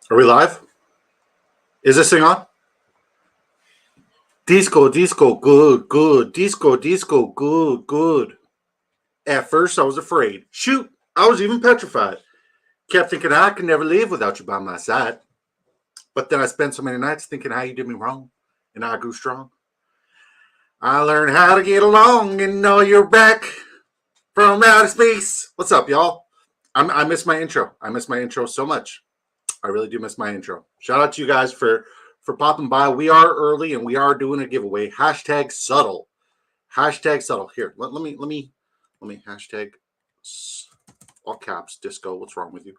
Are we live? Is this thing on? Disco, disco, good, good. Disco, disco, good, good. At first, I was afraid. Shoot, I was even petrified. Kept thinking I could never live without you by my side. But then I spent so many nights thinking how you did me wrong, and I grew strong. I learned how to get along and know you're back from outer space. What's up, y'all? I miss my intro. I miss my intro so much. I really do miss my intro. Shout out to you guys for popping by. We are early and we are doing a giveaway. Hashtag subtle. Hashtag subtle. Here, let me hashtag all caps disco. What's wrong with you?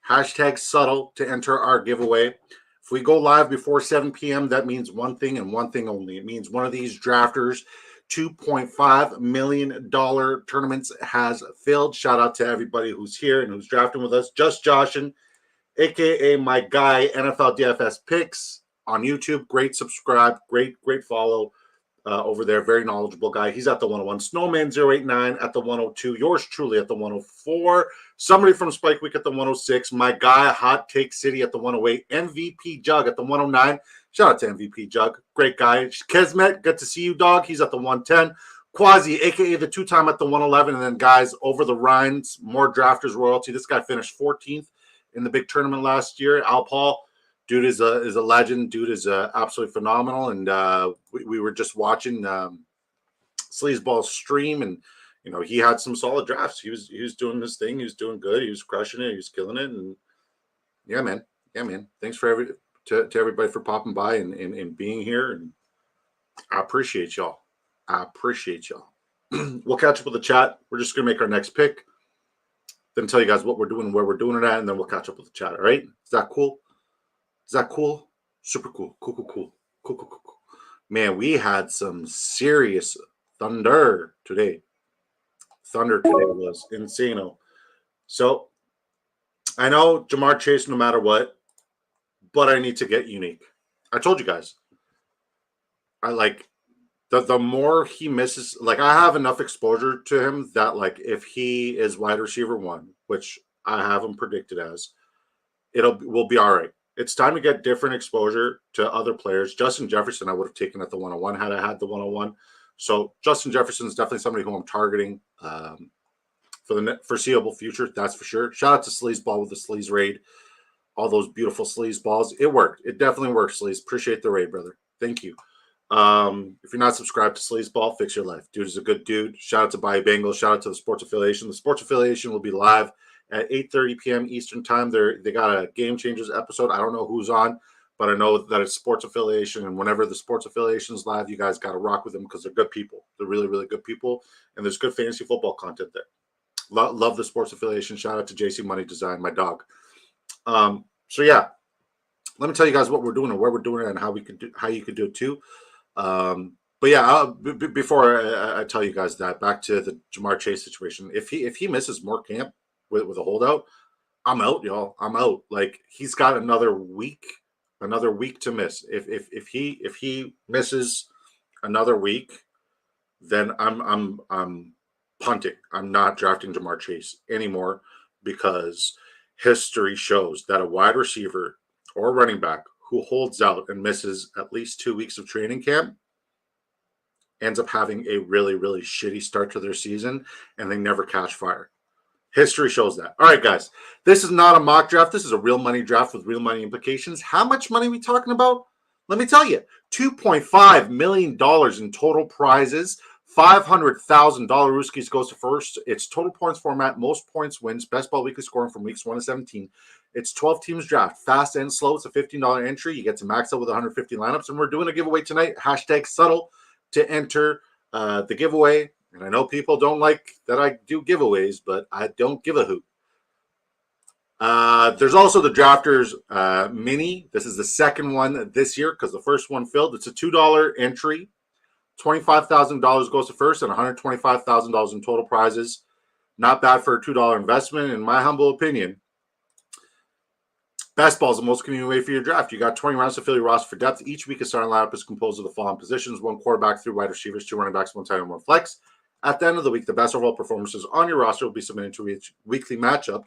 Hashtag subtle to enter our giveaway. If we go live before 7 p.m., that means one thing and one thing only. It means one of these drafters $2.5 million tournaments has filled. Shout out to everybody who's here and who's drafting with us. Just joshing, aka my guy, NFL DFS Picks on YouTube. Great subscribe, great follow over there. Very knowledgeable guy. He's at the 101. Snowman089 at the 102. Yours truly at the 104. Somebody from Spike Week at the 106. My guy, Hot Take City at the 108. MVP Jug at the 109. Shout out to MVP Jug. Great guy. Kesmet, good to see you, dog. He's at the 110. Quasi, aka the two-time at the 111. And then, guys, over the Rhines, more drafters royalty. This guy finished 14th in the big tournament last year. Al Paul, dude is a legend. Dude is absolutely phenomenal. And we were just watching Sleazeball's stream, and you know he had some solid drafts. He was doing this thing. He was doing good. He was crushing it. He was killing it. And yeah, man. Thanks for to everybody for popping by and being here. And I appreciate y'all. We'll catch up with the chat. We're just gonna make our next pick. Then tell you guys what we're doing and where we're doing it at, and then we'll catch up with the chat. All right? Is that cool? Super cool. Cool. Man, we had some serious thunder today. Thunder today was insano. So I know Ja'Marr Chase no matter what, but I need to get unique. I told you guys. I like the more he misses, like I have enough exposure to him that like if he is wide receiver 1, which I have him predicted as, we'll be all right. It's time to get different exposure to other players. Justin Jefferson, I would have taken at the 101 had I had the 101. So Justin Jefferson is definitely somebody who I'm targeting for the foreseeable future. That's for sure. Shout out to Sleazeball with the Sleaze raid. All those beautiful Sleaze balls. It worked. It definitely worked, Sleaze. Appreciate the raid, brother. Thank you. If you're not subscribed to Sleazeball, fix your life. Dude is a good dude. Shout out to Bayou Bengals. Shout out to the Sports Affiliation. The Sports Affiliation will be live at 8:30 p.m. Eastern time. They got a Game Changers episode. I don't know who's on, but I know that it's Sports Affiliation. And whenever the Sports Affiliation is live, you guys got to rock with them because they're good people. They're really, really good people. And there's good fantasy football content there. Love the Sports Affiliation. Shout out to JC Money Design, my dog. So yeah, let me tell you guys what we're doing and where we're doing it and how you could do it too. But yeah, before I tell you guys that, back to the Ja'Marr Chase situation. If he misses more camp with a holdout, I'm out, y'all. I'm out. Like he's got another week to miss. If he misses another week, then I'm punting. I'm not drafting Ja'Marr Chase anymore because history shows that a wide receiver or running back who holds out and misses at least 2 weeks of training camp ends up having a really, really shitty start to their season and they never catch fire. History shows that. All right, guys, this is not a mock draft. This is a real money draft with real money implications. How much money are we talking about? Let me tell you, $2.5 million in total prizes. $500,000 Ruskies goes to first. It's total points format. Most points wins. Best ball weekly scoring from weeks 1 to 17. It's 12 teams draft. Fast and slow. It's a $15 entry. You get to max out with 150 lineups. And we're doing a giveaway tonight. Hashtag subtle to enter the giveaway. And I know people don't like that I do giveaways, but I don't give a hoot. There's also the Drafters Mini. This is the second one this year because the first one filled. It's a $2 entry. $25,000 goes to first and $125,000 in total prizes. Not bad for a $2 investment, in my humble opinion. Best ball is the most convenient way for your draft. You got 20 rounds to fill your roster for depth. Each week, a starting lineup is composed of the following positions: 1 quarterback, 3 wide receivers, 2 running backs, 1 tight end, 1 flex. At the end of the week, the best overall performances on your roster will be submitted to each weekly matchup.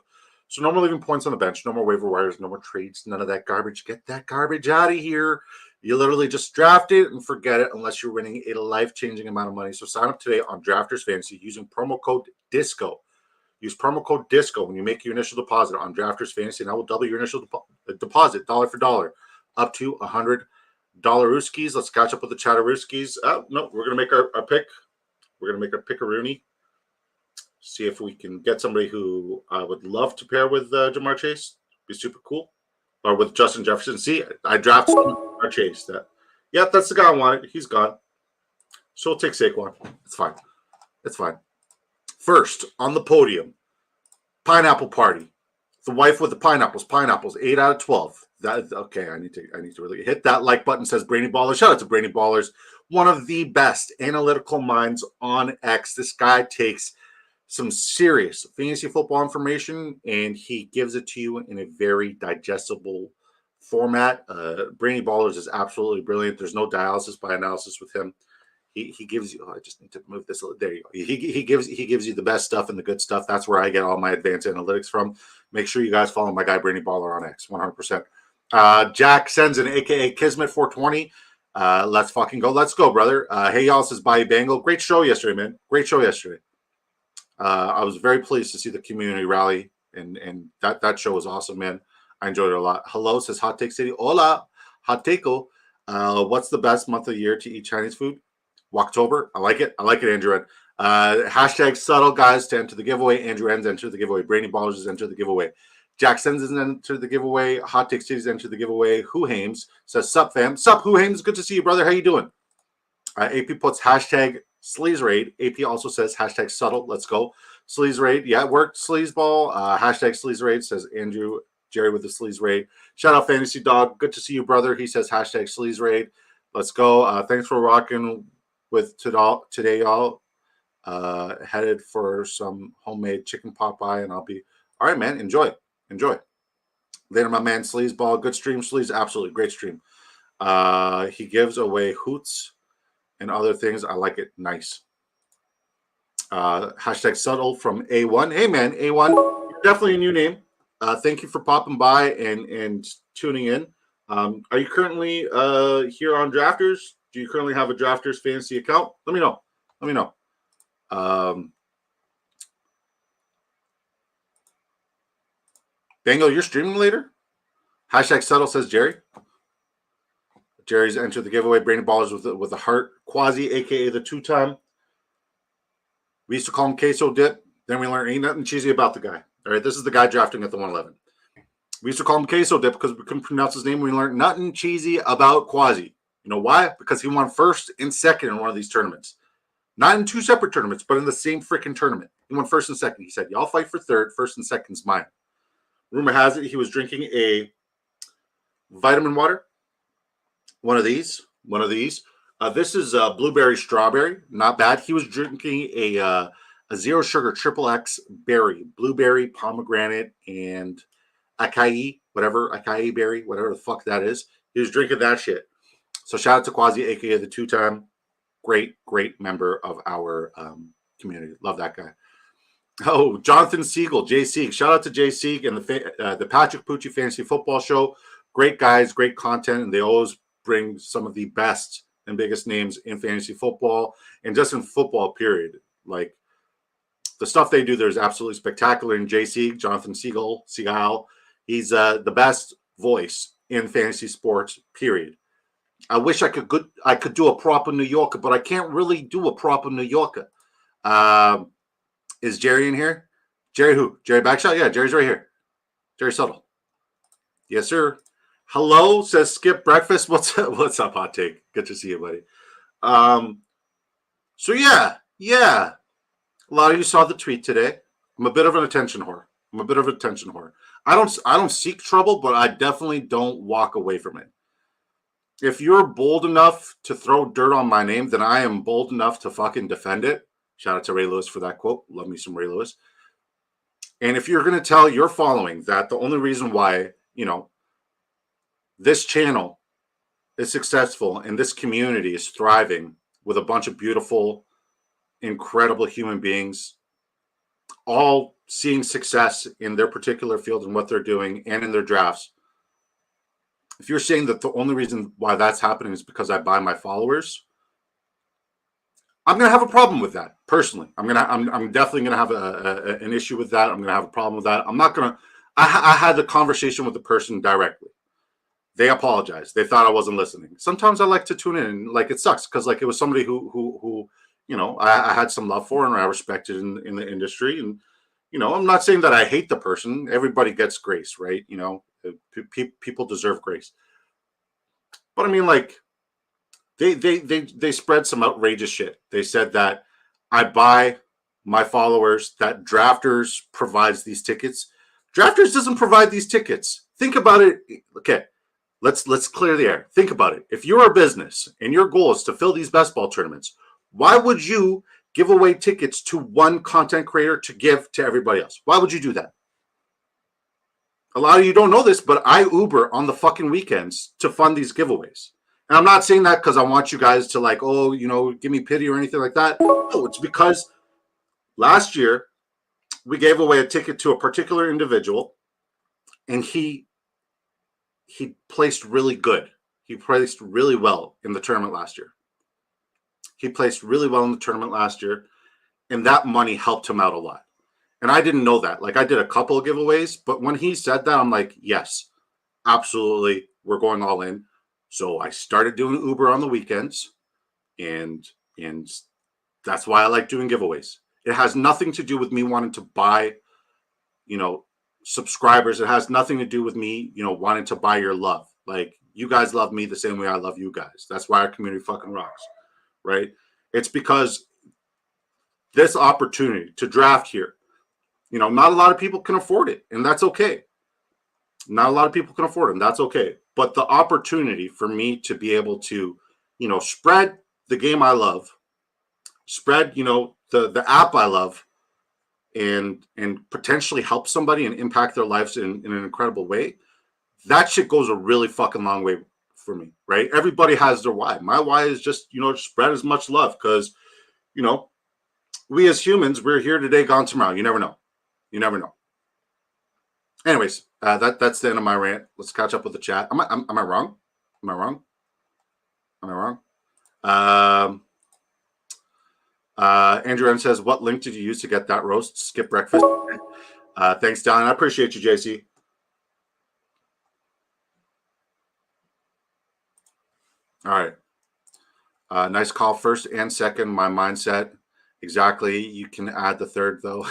So no more leaving points on the bench, no more waiver wires, no more trades, none of that garbage. Get that garbage out of here. You literally just draft it and forget it unless you're winning a life-changing amount of money. So sign up today on Drafters Fantasy using promo code DISCO. Use promo code DISCO when you make your initial deposit on Drafters Fantasy, and I will double your initial deposit dollar for dollar up to $100. Rooskies. Let's catch up with the Chatterooskies. No, we're going to make our pick. We're going to make our pick-a-rooney. See if we can get somebody who I would love to pair with Jamar Chase. Be super cool. Or with Justin Jefferson. See, I drafted Jamar Chase. Yeah, that's the guy I wanted. He's gone. So we'll take Saquon. It's fine. It's fine. First, on the podium, Pineapple Party. The wife with the pineapples. Pineapples, 8 out of 12. Okay, I need to really hit that like button. Says Brainy Ballers. Shout out to Brainy Ballers. One of the best analytical minds on X. This guy takes some serious fantasy football information and he gives it to you in a very digestible format. Brainy Ballers is absolutely brilliant. There's no dialysis by analysis with him. He gives you. Oh, I just need to move this. There you go. He gives you the best stuff and the good stuff. That's where I get all my advanced analytics from. Make sure you guys follow my guy Brainy Baller on X, 100%. Jack Sensen, aka Kismet 420. Let's fucking go. Let's go, brother. Hey y'all, says Bobby Bangle. Great show yesterday, man. Great show yesterday. I was very pleased to see the community rally, and that show was awesome, man. I enjoyed it a lot. Hello, says Hot Take City. Hola, Hot Takeo. What's the best month of the year to eat Chinese food? October. I like it. Andrew N. Hashtag subtle guys to enter the giveaway. Andrew N's entered the giveaway. Brainy Ballers has entered the giveaway. Jack Sens has entered the giveaway. Hot Take City's entered the giveaway. Who Hames says, sup fam. Sup, Who Hames. Good to see you, brother. How you doing? AP puts hashtag Sleaze Raid. AP also says hashtag subtle. Let's go. Sleaze Raid. Yeah, it worked. Sleaze Ball. Hashtag Sleaze Raid says Andrew Jerry with the Sleaze Raid. Shout out Fantasy Dog. Good to see you, brother. He says hashtag Sleaze Raid. Let's go. Thanks for rocking with today, y'all. Headed for some homemade chicken pot pie, and I'll be all right, man. Enjoy. Later, my man Sleaze Ball. Good stream, Sleaze. Absolutely great stream. He gives away hoots and other things. I like it. Nice. Hashtag subtle from A1. Hey man, A1. Definitely a new name. Thank you for popping by and tuning in. Are you currently here on Drafters? Do you currently have a Drafters fantasy account? Let me know. Bango, you're streaming later? Hashtag subtle, says Jerry. Jerry's entered the giveaway. Brainy Ballers with the heart. Quasi, a.k.a. the two-time. We used to call him Queso Dip. Then we learned ain't nothing cheesy about the guy. All right, this is the guy drafting at the 111. We used to call him Queso Dip because we couldn't pronounce his name. We learned nothing cheesy about Quasi. You know why? Because he won first and second in one of these tournaments. Not in two separate tournaments, but in the same freaking tournament. He won first and second. He said, y'all fight for third. First and second's mine. Rumor has it he was drinking a vitamin water. One of these. This is blueberry strawberry. Not bad. He was drinking a zero sugar triple X berry, blueberry, pomegranate, and acai berry, whatever the fuck that is. He was drinking that shit. So shout out to Quasi, aka the two-time great member of our community. Love that guy. Oh, Jonathan Siegel, Jay Sieg. Shout out to Jay Sieg and the Patrick Pucci Fantasy Football Show. Great guys, great content, and they always bring some of the best and biggest names in fantasy football and just in football, period. Like the stuff they do there is absolutely spectacular. And Jay Sieg, Jonathan Siegel, he's the best voice in fantasy sports, period. I wish I could do a proper New Yorker, but I can't really do a proper New Yorker. Is Jerry in here? Jerry who? Jerry Backshot? Yeah, Jerry's right here. Jerry Subtle. Yes, sir. Hello, says Skip Breakfast. What's up, Hot Take? Good to see you, buddy. So yeah. A lot of you saw the tweet today. I'm a bit of an attention whore. I don't seek trouble, but I definitely don't walk away from it. If you're bold enough to throw dirt on my name, then I am bold enough to fucking defend it. Shout out to Ray Lewis for that quote. Love me some Ray Lewis. And if you're going to tell your following that the only reason why, this channel is successful and this community is thriving with a bunch of beautiful, incredible human beings, all seeing success in their particular field and what they're doing and in their drafts, if you're saying that the only reason why that's happening is because I buy my followers, I'm going to have a problem with that personally. I'm definitely going to have an issue with that. I'm going to have a problem with that. I'm not going to. I had the conversation with the person directly. They apologized. They thought I wasn't listening. Sometimes I like to tune in. Like, it sucks because like it was somebody who I had some love for and I respected in the industry. And I'm not saying that I hate the person. Everybody gets grace, right? People deserve grace. But I mean, like, they spread some outrageous shit. They said that I buy my followers, that Drafters provides these tickets. Drafters doesn't provide these tickets. Think about it. Okay, let's clear the air. Think about it. If you're a business and your goal is to fill these best ball tournaments, why would you give away tickets to one content creator to give to everybody else? Why would you do that? A lot of you don't know this, but I Uber on the fucking weekends to fund these giveaways. And I'm not saying that because I want you guys to like, give me pity or anything like that. No, it's because last year we gave away a ticket to a particular individual and he placed really good. He placed really well in the tournament last year. And that money helped him out a lot. And I didn't know that. Like, I did a couple of giveaways, but when he said that, I'm like, yes, absolutely, we're going all in. So I started doing Uber on the weekends, and that's why I like doing giveaways. It has nothing to do with me wanting to buy, subscribers. It has nothing to do with me, wanting to buy your love. Like, you guys love me the same way I love you guys. That's why our community fucking rocks, right? It's because this opportunity to draft here, not a lot of people can afford it, and that's okay. Not a lot of people can afford it, and that's okay. But the opportunity for me to be able to, spread the game I love, spread, the app I love, and potentially help somebody and impact their lives in an incredible way, that shit goes a really fucking long way for me, right? Everybody has their why. My why is just, spread as much love because, we as humans, we're here today, gone tomorrow. You never know. Anyways, that's the end of my rant. Let's catch up with the chat. Am I wrong? Andrew M says, what link did you use to get that roast? Skip breakfast. Thanks, Don. I appreciate you, JC. All right. Nice call. First and second, my mindset. Exactly. You can add the third, though.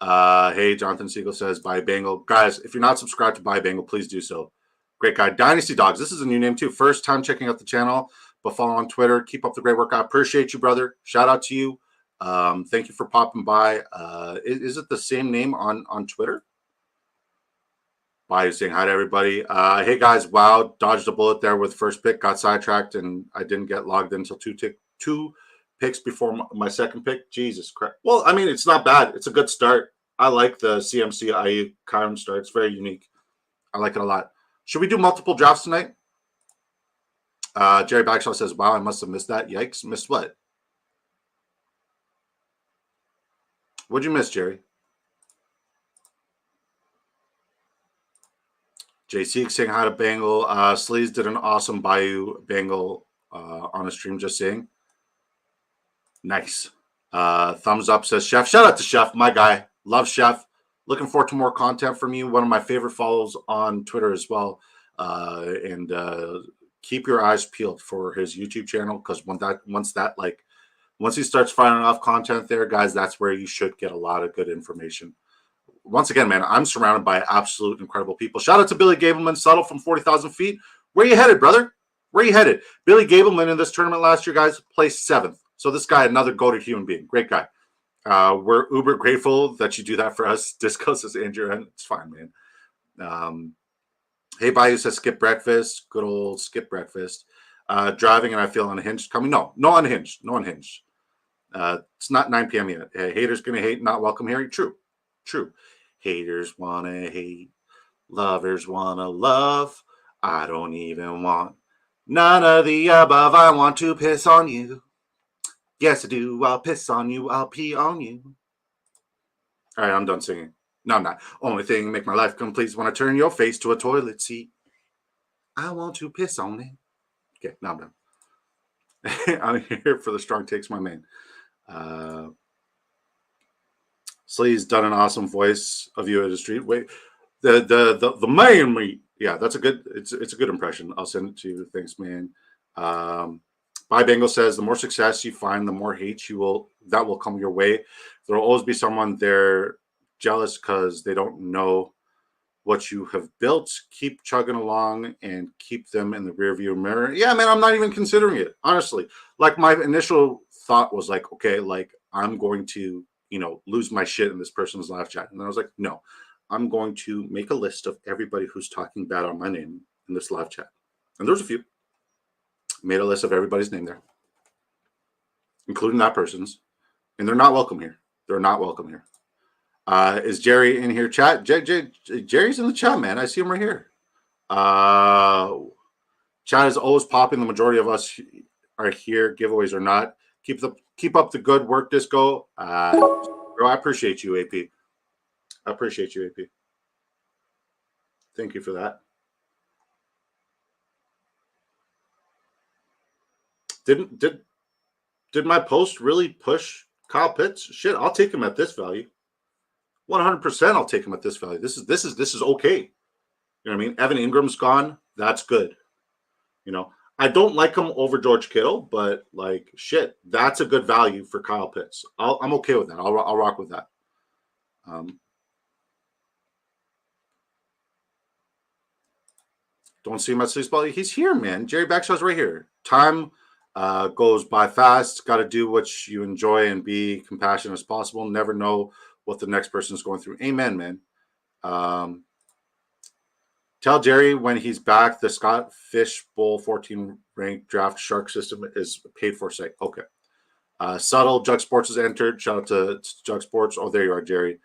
Hey, Jonathan Siegel says, Buy Bengal. Guys, if you're not subscribed to Buy Bengal, please do so. Great guy. Dynasty Dogs. This is a new name, too. First time checking out the channel, but follow on Twitter. Keep up the great work. I appreciate you, brother. Shout out to you. Thank you for popping by. Is it the same name on Twitter? Bye, saying hi to everybody. Hey, guys. Wow. Dodged a bullet there with first pick. Got sidetracked, and I didn't get logged in until two picks before my second pick. Jesus Christ. Well, I mean, it's not bad. It's a good start. I like the CMC IE Kyron start. It's very unique. I like it a lot. Should we do multiple drafts tonight? Jerry Bagshaw says, wow, I must have missed that. Yikes. Missed what? What'd you miss, Jerry? JC saying hi to Bengal. Sleaze did an awesome Bayou Bengal on a stream, just saying. Nice. Thumbs up says Chef. Shout out to Chef, my guy. Love Chef. Looking forward to more content from you. One of my favorite follows on Twitter as well. And keep your eyes peeled for his YouTube channel because once he starts firing off content there, guys, that's where you should get a lot of good information. Once again, man, I'm surrounded by absolute incredible people. Shout out to Billy Gableman, Subtle from 40,000 feet. Where you headed, brother? Where you headed? Billy Gableman in this tournament last year, guys, placed 7th. So this guy, another goated human being. Great guy. We're uber grateful that you do that for us. Disco says Andrew, and it's fine, man. Hey, Bayou says skip breakfast. Good old skip breakfast. Driving and I feel unhinged coming. No unhinged. It's not 9 p.m. yet. Hey, haters gonna hate, not welcome here. True. Haters wanna hate. Lovers wanna love. I don't even want none of the above. I want to piss on you. Yes, I do. I'll piss on you. I'll pee on you. All right, I'm done singing. No, I'm not. Only thing make my life complete is when I turn your face to a toilet seat. I want to piss on it. Okay, now I'm done. I'm here for the strong takes, my man. Slee's done an awesome voice of you at the street. Wait, the man meat. Yeah, that's a good. It's a good impression. I'll send it to you. Thanks, man. By Bengal says the more success you find, the more hate that will come your way. There will always be someone there jealous because they don't know what you have built. Keep chugging along and keep them in the rearview mirror. Yeah, man, I'm not even considering it, honestly. Like, my initial thought was like, okay, like, I'm going to, lose my shit in this person's live chat. And then I was like, no, I'm going to make a list of everybody who's talking bad on my name in this live chat. And there's a few. Made a list of everybody's name there, including that person's. And they're not welcome here. They're not welcome here. Is Jerry in here? Chat. Jerry's in the chat, man. I see him right here. Chat is always popping. The majority of us are here, giveaways or not. Keep up the good work, Disco. Bro, I appreciate you, AP. I appreciate you, AP. Thank you for that. Did my post really push Kyle Pitts? Shit, I'll take him at this value. 100%, I'll take him at this value. This is okay. You know what I mean? Evan Ingram's gone. That's good. I don't like him over George Kittle, but like, shit, that's a good value for Kyle Pitts. I'm okay with that. I'll rock with that. Don't see him at Sleazeball. He's here, man. Jerry Backshaw's right here. Time goes by fast. Got to do what you enjoy and be compassionate as possible. Never know what the next person is going through. Amen, man. Tell Jerry when he's back, the Scott Fish Bowl 14 ranked draft shark system is paid for site. Okay. Subtle, Jug Sports has entered. Shout out to Jug Sports. Oh, there you are, Jerry.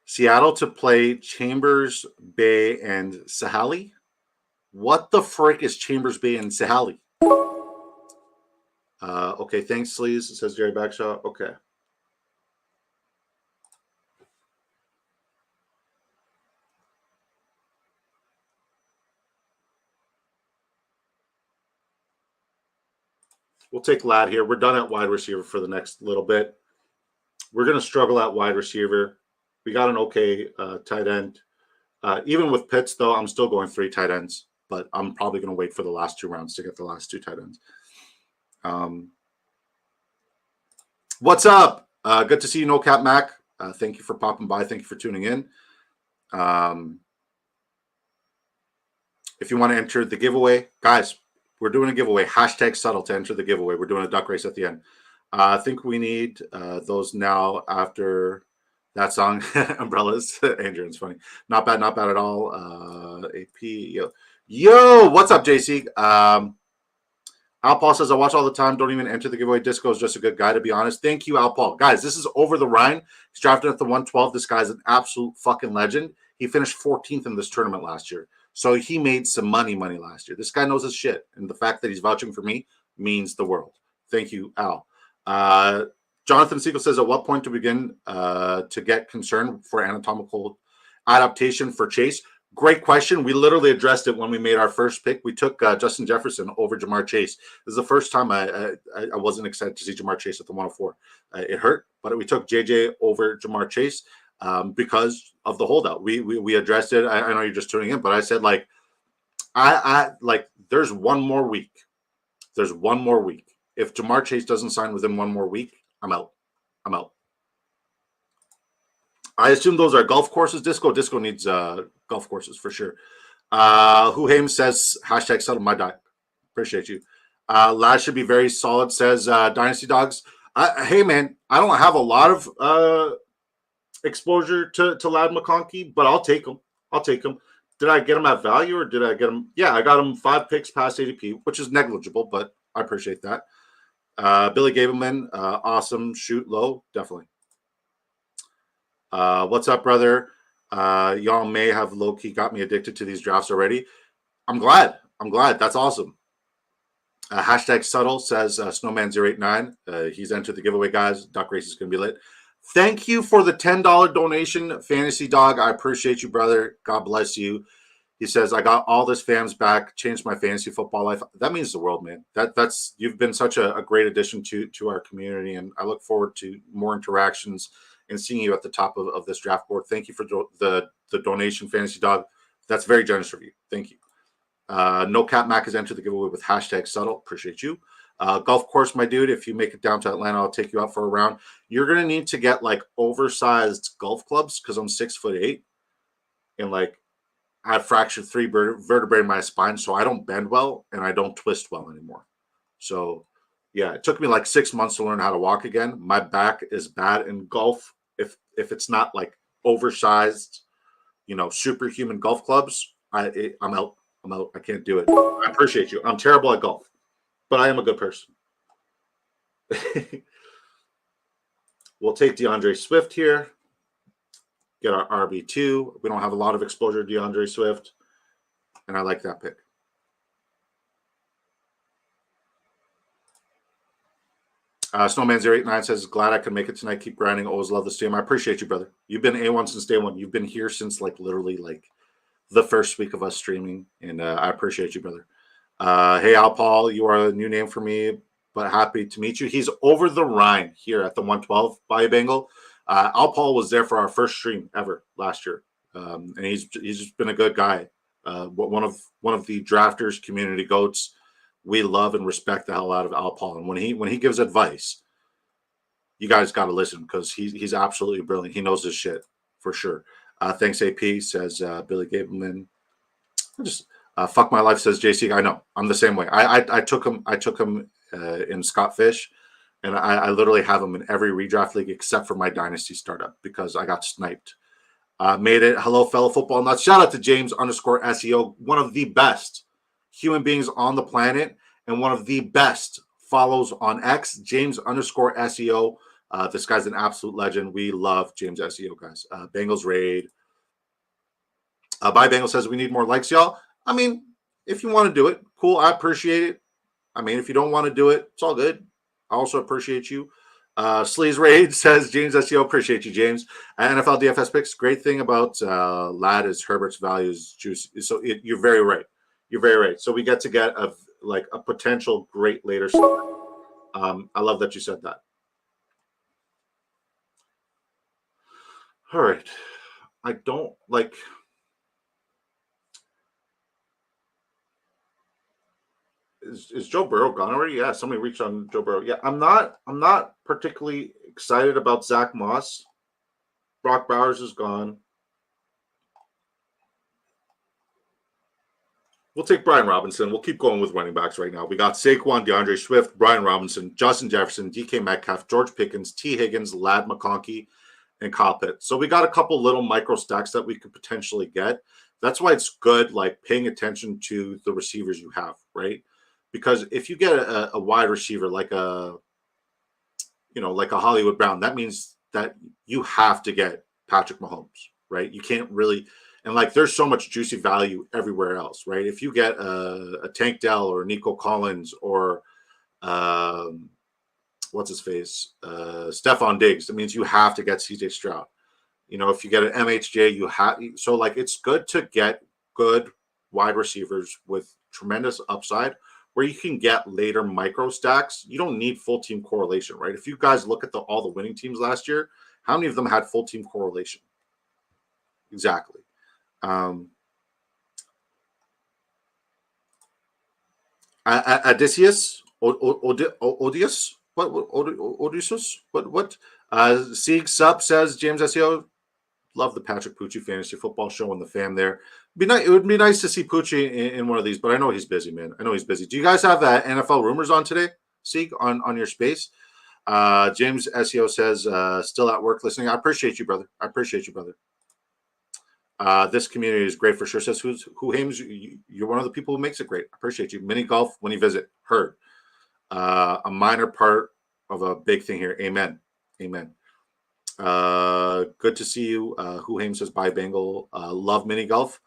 Seattle to play Chambers Bay and Sahali. What the frick is Chambers Bay and Sahali? Okay, thanks, Sleaze, says Jerry Backshaw. Okay. We'll take Ladd here. We're done at wide receiver for the next little bit. We're going to struggle at wide receiver. We got an okay tight end. Even with Pitts, though, I'm still going 3 tight ends, but I'm probably going to wait for the last 2 rounds to get the last 2 tight ends. What's up? Good to see you, No Cap Mac. Thank you for popping by. Thank you for tuning in. If you want to enter the giveaway, guys, we're doing a giveaway. Hashtag subtle to enter the giveaway. We're doing a duck race at the end. I think we need those now after that song. Umbrellas. Andrew, it's funny. Not bad at all. AP. Yo, what's up, JC? Al Paul says, I watch all the time. Don't even enter the giveaway. Disco is just a good guy, to be honest. Thank you, Al Paul. Guys, this is Over the Rhine. He's drafted at the 112. This guy's an absolute fucking legend. He finished 14th in this tournament last year. So he made some money last year. This guy knows his shit. And the fact that he's vouching for me means the world. Thank you, Al. Jonathan Siegel says, at what point to begin to get concerned for anatomical adaptation for Chase? Great question. We literally addressed it when we made our first pick. We took Justin Jefferson over Jamar Chase. This is the first time I wasn't excited to see Jamar Chase at the 104. It hurt, but we took JJ over Jamar Chase because of the holdout. We addressed it. I know you're just tuning in, but I said, like, I there's one more week. There's one more week. If Jamar Chase doesn't sign within one more week, I'm out. I assume those are golf courses. Disco needs golf courses for sure. Huhaim says, hashtag settle my diet. Appreciate you. Ladd should be very solid, says Dynasty Dogs. Hey, man, I don't have a lot of exposure to Ladd McConkey, but I'll take him. Did I get him at value or did I get him? Yeah, I got him 5 picks past ADP, which is negligible, but I appreciate that. Billy Gableman, awesome. Shoot low, definitely. What's up, brother? Y'all may have low-key got me addicted to these drafts already. I'm glad. That's awesome. Hashtag subtle says Snowman089. He's entered the giveaway, guys. Duck race is going to be lit. Thank you for the $10 donation, Fantasy Dog. I appreciate you, brother. God bless you. He says, I got all this fans back, changed my fantasy football life. That means the world, man. That's you've been such a great addition to our community, and I look forward to more interactions and seeing you at the top of this draft board. Thank you for the donation, Fantasy Dog. That's very generous of you. Thank you. No Cap Mac has entered the giveaway with hashtag subtle. Appreciate you. Golf course, my dude. If you make it down to Atlanta, I'll take you out for a round. You're gonna need to get like oversized golf clubs because I'm 6'8", and like I fractured 3 vertebrae in my spine, so I don't bend well and I don't twist well anymore. So yeah, it took me like 6 months to learn how to walk again. My back is bad in golf. If it's not like oversized, superhuman golf clubs, I'm out. I'm out. I can't do it. I appreciate you. I'm terrible at golf, but I am a good person. We'll take DeAndre Swift here. Get our RB2. We don't have a lot of exposure to DeAndre Swift, and I like that pick. Snowman089 says, glad I could make it tonight. Keep grinding. Always love the stream. I appreciate you, brother. You've been A1 since day one. You've been here since literally the first week of us streaming, and I appreciate you, brother. Hey, Al Paul, you are a new name for me, but happy to meet you. He's over the Rhine here at the 112 Bayou Bengal. Al Paul was there for our first stream ever last year, and he's just been a good guy. One of the drafters, community goats. We love and respect the hell out of Al Paul, and when he gives advice, you guys got to listen because he's absolutely brilliant. He knows his shit for sure. Thanks, AP, says Billy Gableman. Just fuck my life, says JC. I know. I'm the same way. I took him in Scott Fish, and I literally have him in every redraft league except for my dynasty startup because I got sniped. Made it. Hello, fellow football nuts. Shout out to James_SEO, one of the best human beings on the planet and one of the best follows on X, James_SEO. This guy's an absolute legend. We love James SEO, guys. Bengals raid. By Bengals says we need more likes, y'all. I mean, if you want to do it, cool. I appreciate it. I mean, if you don't want to do it, it's all good. I also appreciate you. Sleaze Raid says James SEO. Appreciate you, James. NFL DFS picks. Great thing about Lad is Herbert's values juicy. So you're very right. You're very right. So we get a potential great later. I love that you said that. All right. I don't like. Is Joe Burrow gone already? Yeah, somebody reached on Joe Burrow. Yeah, I'm not particularly excited about Zach Moss. Brock Bowers is gone. We'll take Brian Robinson. We'll keep going with running backs right now. We got Saquon, DeAndre Swift, Brian Robinson, Justin Jefferson, DK Metcalf, George Pickens, T. Higgins, Ladd McConkey, and Kyle Pitts. So we got a couple little micro stacks that we could potentially get. That's why it's good, paying attention to the receivers you have, right? Because if you get a wide receiver like a Hollywood Brown, that means that you have to get Patrick Mahomes, right? You can't really, and there's so much juicy value everywhere else, right? If you get a Tank Dell or Nico Collins or what's his face, Stephon Diggs, that means you have to get CJ Stroud. If you get an MHJ, you have. So it's good to get good wide receivers with tremendous upside where you can get later micro stacks. You don't need full team correlation, right? If you guys look at all the winning teams last year, how many of them had full team correlation? Exactly. Odysseus? Odious? What? Odysseus? What? Sieg Sup says James SEO. Love the Patrick Pucci fantasy football show and the fam there. It would be nice to see Pucci in one of these, but I know he's busy, man. I know he's busy. Do you guys have NFL rumors on today, Sieg, on your space? James SEO says, still at work listening. I appreciate you, brother. This community is great for sure. Says who Hames, you're one of the people who makes it great. I appreciate you. Mini golf when you visit. Heard. A minor part of a big thing here. Amen. Good to see you. Who Hames says bye Bengal. Love mini golf.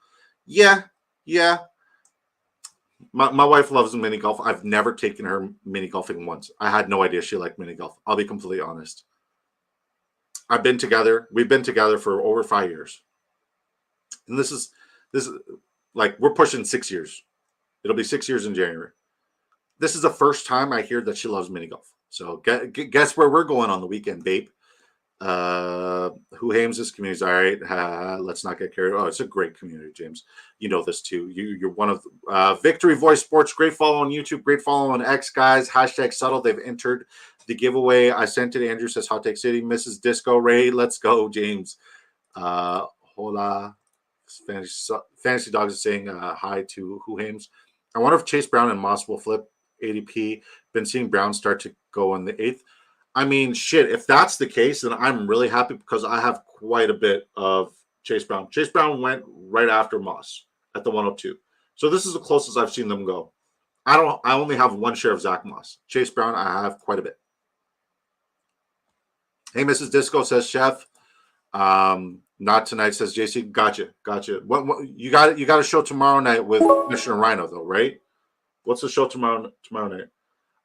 Yeah. My wife loves mini golf. I've never taken her mini golfing once. I had no idea she liked mini golf. I'll be completely honest. We've been together for over 5 years. And this is like, we're pushing 6 years. It'll be 6 years in January. This is the first time I hear that she loves mini golf. So guess where we're going on the weekend, babe. Who Hames this community is all right. Let's not get carried. Oh, it's a great community, James. You know this too. You're one of Victory Voice Sports. Great follow on YouTube. Great follow on X, guys. Hashtag subtle. They've entered the giveaway. I sent it. Andrew says Hot Take City. Mrs. Disco Ray. Let's go, James. Hola. Fantasy Dogs is saying hi to Who Hames. I wonder if Chase Brown and Moss will flip ADP. Been seeing Brown start to go on the 8th. I mean, shit, if that's the case, then I'm really happy because I have quite a bit of Chase Brown. Chase Brown went right after Moss at the 102. So this is the closest I've seen them go. I only have one share of Zach Moss. Chase Brown, I have quite a bit. Hey, Mrs. Disco says Chef. Not tonight, says JC. Gotcha. What you got a show tomorrow night with Commissioner Rhino, though, right? What's the show tomorrow night?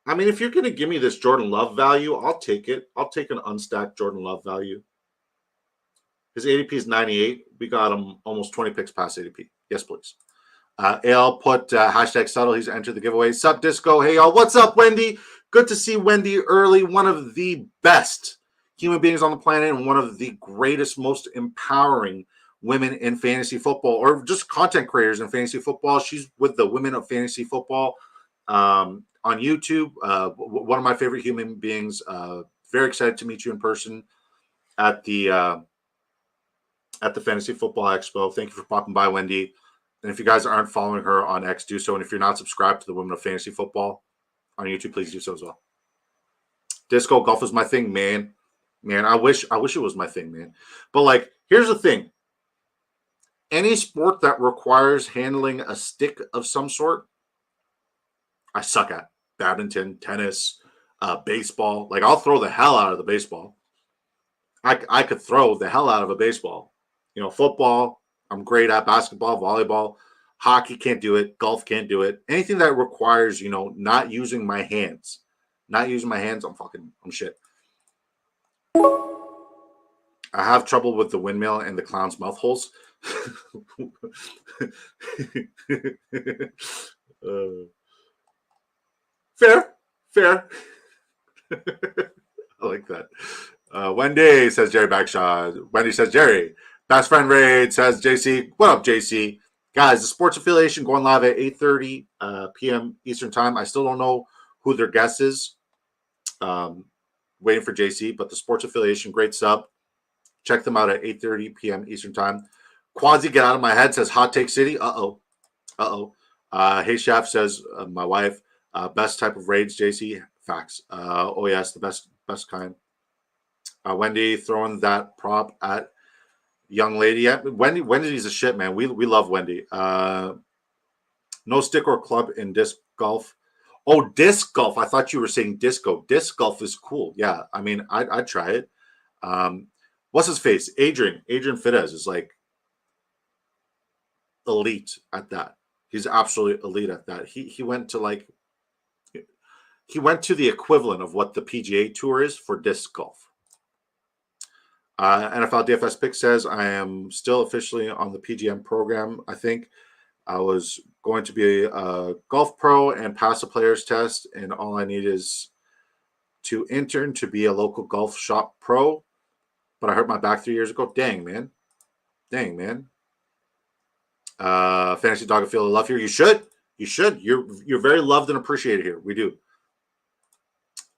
I mean, if you're going to give me this Jordan Love value, I'll take it. I'll take an unstacked Jordan Love value. His ADP is 98. We got him almost 20 picks past ADP. Yes, please. AL put hashtag subtle. He's entered the giveaway. Sup, Disco? Hey, y'all. What's up, Wendy? Good to see Wendy early. One of the best human beings on the planet and one of the greatest, most empowering women in fantasy football, or just content creators in fantasy football. She's with the Women of Fantasy Football on YouTube. One of my favorite human beings. Very excited to meet you in person at the Fantasy Football Expo. Thank you for popping by, Wendy. And if you guys aren't following her on X, do so. And if you're not subscribed to the Women of Fantasy Football on YouTube, please do so as well. Disco golf is my thing, man. Man, I wish it was my thing, man. But like, here's the thing. Any sport that requires handling a stick of some sort, I suck at. Badminton, tennis, baseball. Like, I'll throw the hell out of the baseball. I could throw the hell out of a baseball. You know, football, I'm great at. Basketball, volleyball, hockey, can't do it. Golf, can't do it. Anything that requires, not using my hands. I'm shit. I have trouble with the windmill and the clown's mouth holes. Fair. I like that. Wendy says Jerry Backshaw. Wendy says Jerry. Best friend Raid says JC. What up, JC? Guys, the sports affiliation going live at 8:30 p.m. Eastern time. I still don't know who their guest is. Waiting for JC, but the sports affiliation, great sub. Check them out at 8:30 p.m. Eastern time. Quasi, get out of my head, says Hot Take City. Hey Chef says my wife. Best type of raids, JC. Facts. Oh yes, the best kind. Wendy throwing that prop at young lady. Yeah, Wendy's a shit, man. We love Wendy. No stick or club in disc golf. Oh, disc golf. I thought you were saying disco. Disc golf is cool. Yeah, I mean, I'd try it. What's his face? Adrian Fidesz is like elite at that. He's absolutely elite at that. He went to the equivalent of what the PGA Tour is for disc golf. NFL DFS Pick says I am still officially on the PGM program. I think I was going to be a golf pro and pass a player's test, and all I need is to intern to be a local golf shop pro. But I hurt my back 3 years ago. Dang, man. Fantasy Dog, I feel love here. You should. You're very loved and appreciated here. We do.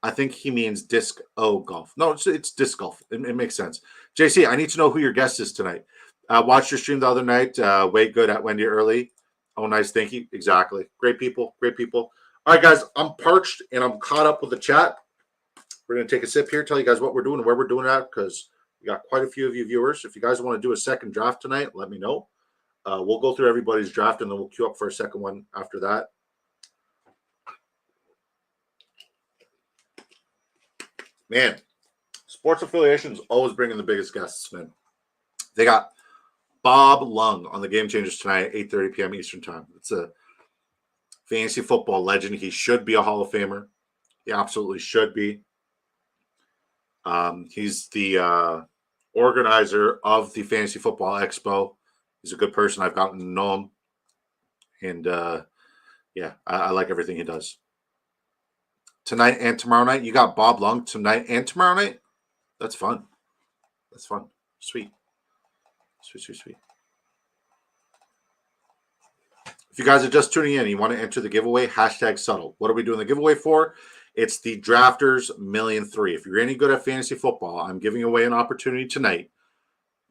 I think he means disc golf. No, it's disc golf. It makes sense. JC, I need to know who your guest is tonight. Watched your stream the other night. Way good at Wendy early. Oh, nice. Thank you. Exactly. Great people. All right, guys. I'm parched and I'm caught up with the chat. We're going to take a sip here, tell you guys what we're doing and where we're doing it because we got quite a few of you viewers. If you guys want to do a second draft tonight, let me know. We'll go through everybody's draft and then we'll queue up for a second one after that. Man, sports affiliations always bring in the biggest guests, man. They got Bob Lung on the Game Changers tonight at 8:30 p.m. Eastern time. It's a fantasy football legend. He should be a Hall of Famer. He absolutely should be. He's the organizer of the Fantasy Football Expo. He's a good person. I've gotten to know him. And I like everything he does. Tonight and tomorrow night. You got Bob Lung tonight and tomorrow night? That's fun. That's fun. Sweet. Sweet. If you guys are just tuning in and you want to enter the giveaway, #subtle. What are we doing the giveaway for? It's the Drafters $1,000,003. If you're any good at fantasy football, I'm giving away an opportunity tonight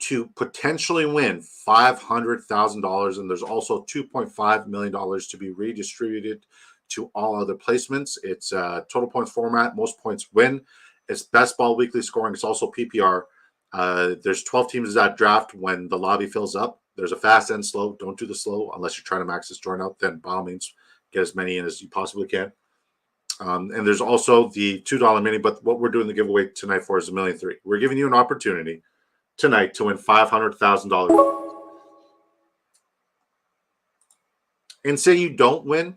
to potentially win $500,000. And there's also $2.5 million to be redistributed to all other placements. It's total points format. Most points win. It's best ball weekly scoring. It's also PPR. There's 12 teams that draft when the lobby fills up. There's a fast and slow. Don't do the slow unless you're trying to max this joint out. Then by all means, get as many in as you possibly can. And there's also the $2 mini. But what we're doing the giveaway tonight for is $1,000,003. We're giving you an opportunity tonight to win $500,000. And say you don't win,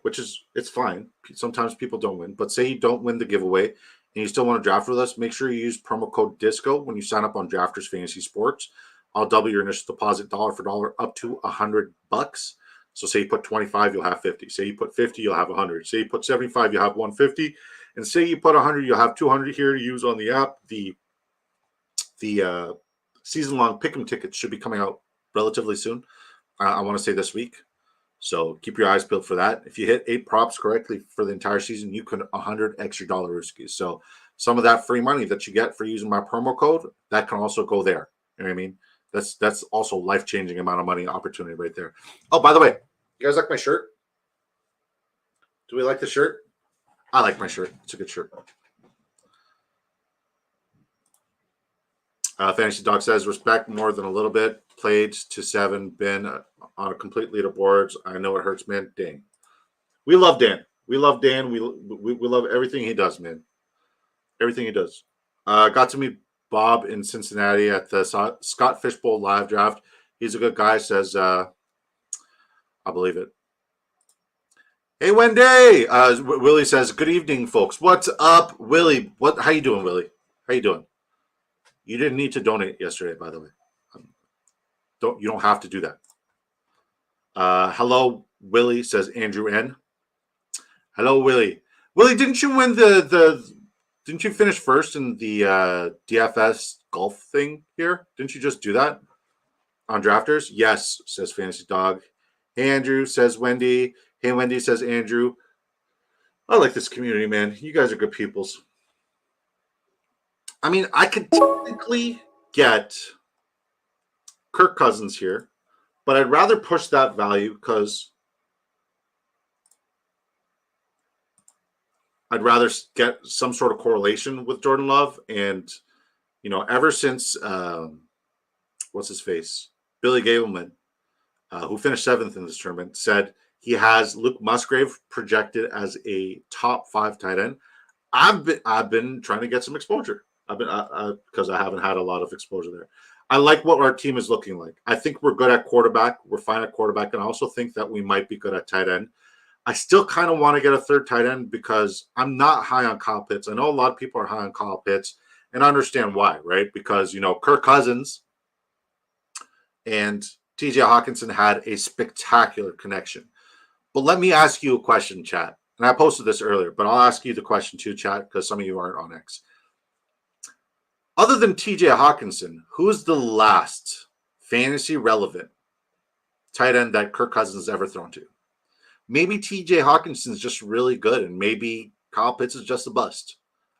which is, it's fine. Sometimes people don't win, but say you don't win the giveaway and you still want to draft with us, make sure you use promo code DISCO when you sign up on Drafters Fantasy Sports. I'll double your initial deposit dollar for dollar up to $100. So say you put 25, you'll have 50. Say you put 50, you'll have 100. Say you put 75, you'll have 150. And say you put 100, you'll have 200 here to use on the app. The season-long pick'em tickets should be coming out relatively soon. I want to say this week. So keep your eyes peeled for that. If you hit 8 props correctly for the entire season, you can 100 extra dollar riskies. So some of that free money that you get for using my promo code, that can also go there. You know what I mean? That's also life-changing amount of money opportunity right there. Oh, by the way, you guys like my shirt? Do we like the shirt? I like my shirt. It's a good shirt. Fantasy Dog says, respect more than a little bit. Played to 7, been on a complete leaderboards. I know it hurts, man. Dang. We love Dan. We love Dan. We love everything he does, man. Everything he does. Got to meet Bob in Cincinnati at the Scott Fishbowl live draft. He's a good guy, says, I believe it. Hey, Wendy. Willie says, good evening, folks. What's up, Willie? How you doing, Willie? How you doing? You didn't need to donate yesterday, by the way. You don't have to do that. Hello, Willie, says Andrew N. Hello, Willie. Willie, didn't you win didn't you finish first in the DFS golf thing here? Didn't you just do that on Drafters? Yes, says Fantasy Dog. Hey, Andrew, says Wendy. Hey, Wendy, says Andrew. I like this community, man. You guys are good peoples. I mean, I could technically get Kirk Cousins here, but I'd rather push that value because I'd rather get some sort of correlation with Jordan Love. And, ever since, what's his face? Billy Gableman, who finished 7th in this tournament, said he has Luke Musgrave projected as a top 5 tight end. I've been trying to get some exposure. Because I haven't had a lot of exposure there. I like what our team is looking like. I think we're good at quarterback. We're fine at quarterback. And I also think that we might be good at tight end. I still kind of want to get a third tight end because I'm not high on Kyle Pitts. I know a lot of people are high on Kyle Pitts, and I understand why, right? Because, Kirk Cousins and TJ Hawkinson had a spectacular connection. But let me ask you a question, chat. And I posted this earlier, but I'll ask you the question too, chat, because some of you aren't on X. Other than TJ Hawkinson, who's the last fantasy relevant tight end that Kirk Cousins has ever thrown to? Maybe TJ Hawkinson's just really good, and maybe Kyle Pitts is just a bust.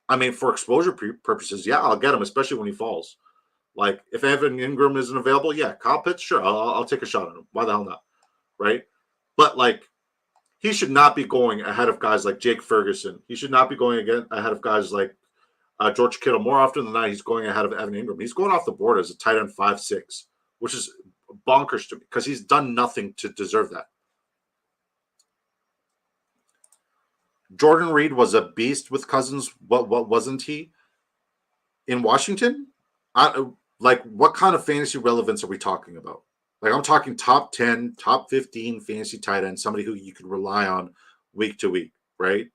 I mean, for exposure purposes, yeah, I'll get him, especially when he falls. Like, if Evan Ingram isn't available, yeah, Kyle Pitts, sure, I'll take a shot on him. Why the hell not? Right? But, he should not be going ahead of guys like Jake Ferguson. He should not be going ahead of guys like George Kittle. More often than not, he's going ahead of Evan Ingram. He's going off the board as a tight end 5'6", which is bonkers to me because he's done nothing to deserve that. Jordan Reed was a beast with Cousins. What wasn't he in Washington? What kind of fantasy relevance are we talking about? Like I'm talking top 10, top 15 fantasy tight end, somebody who you can rely on week to week, right?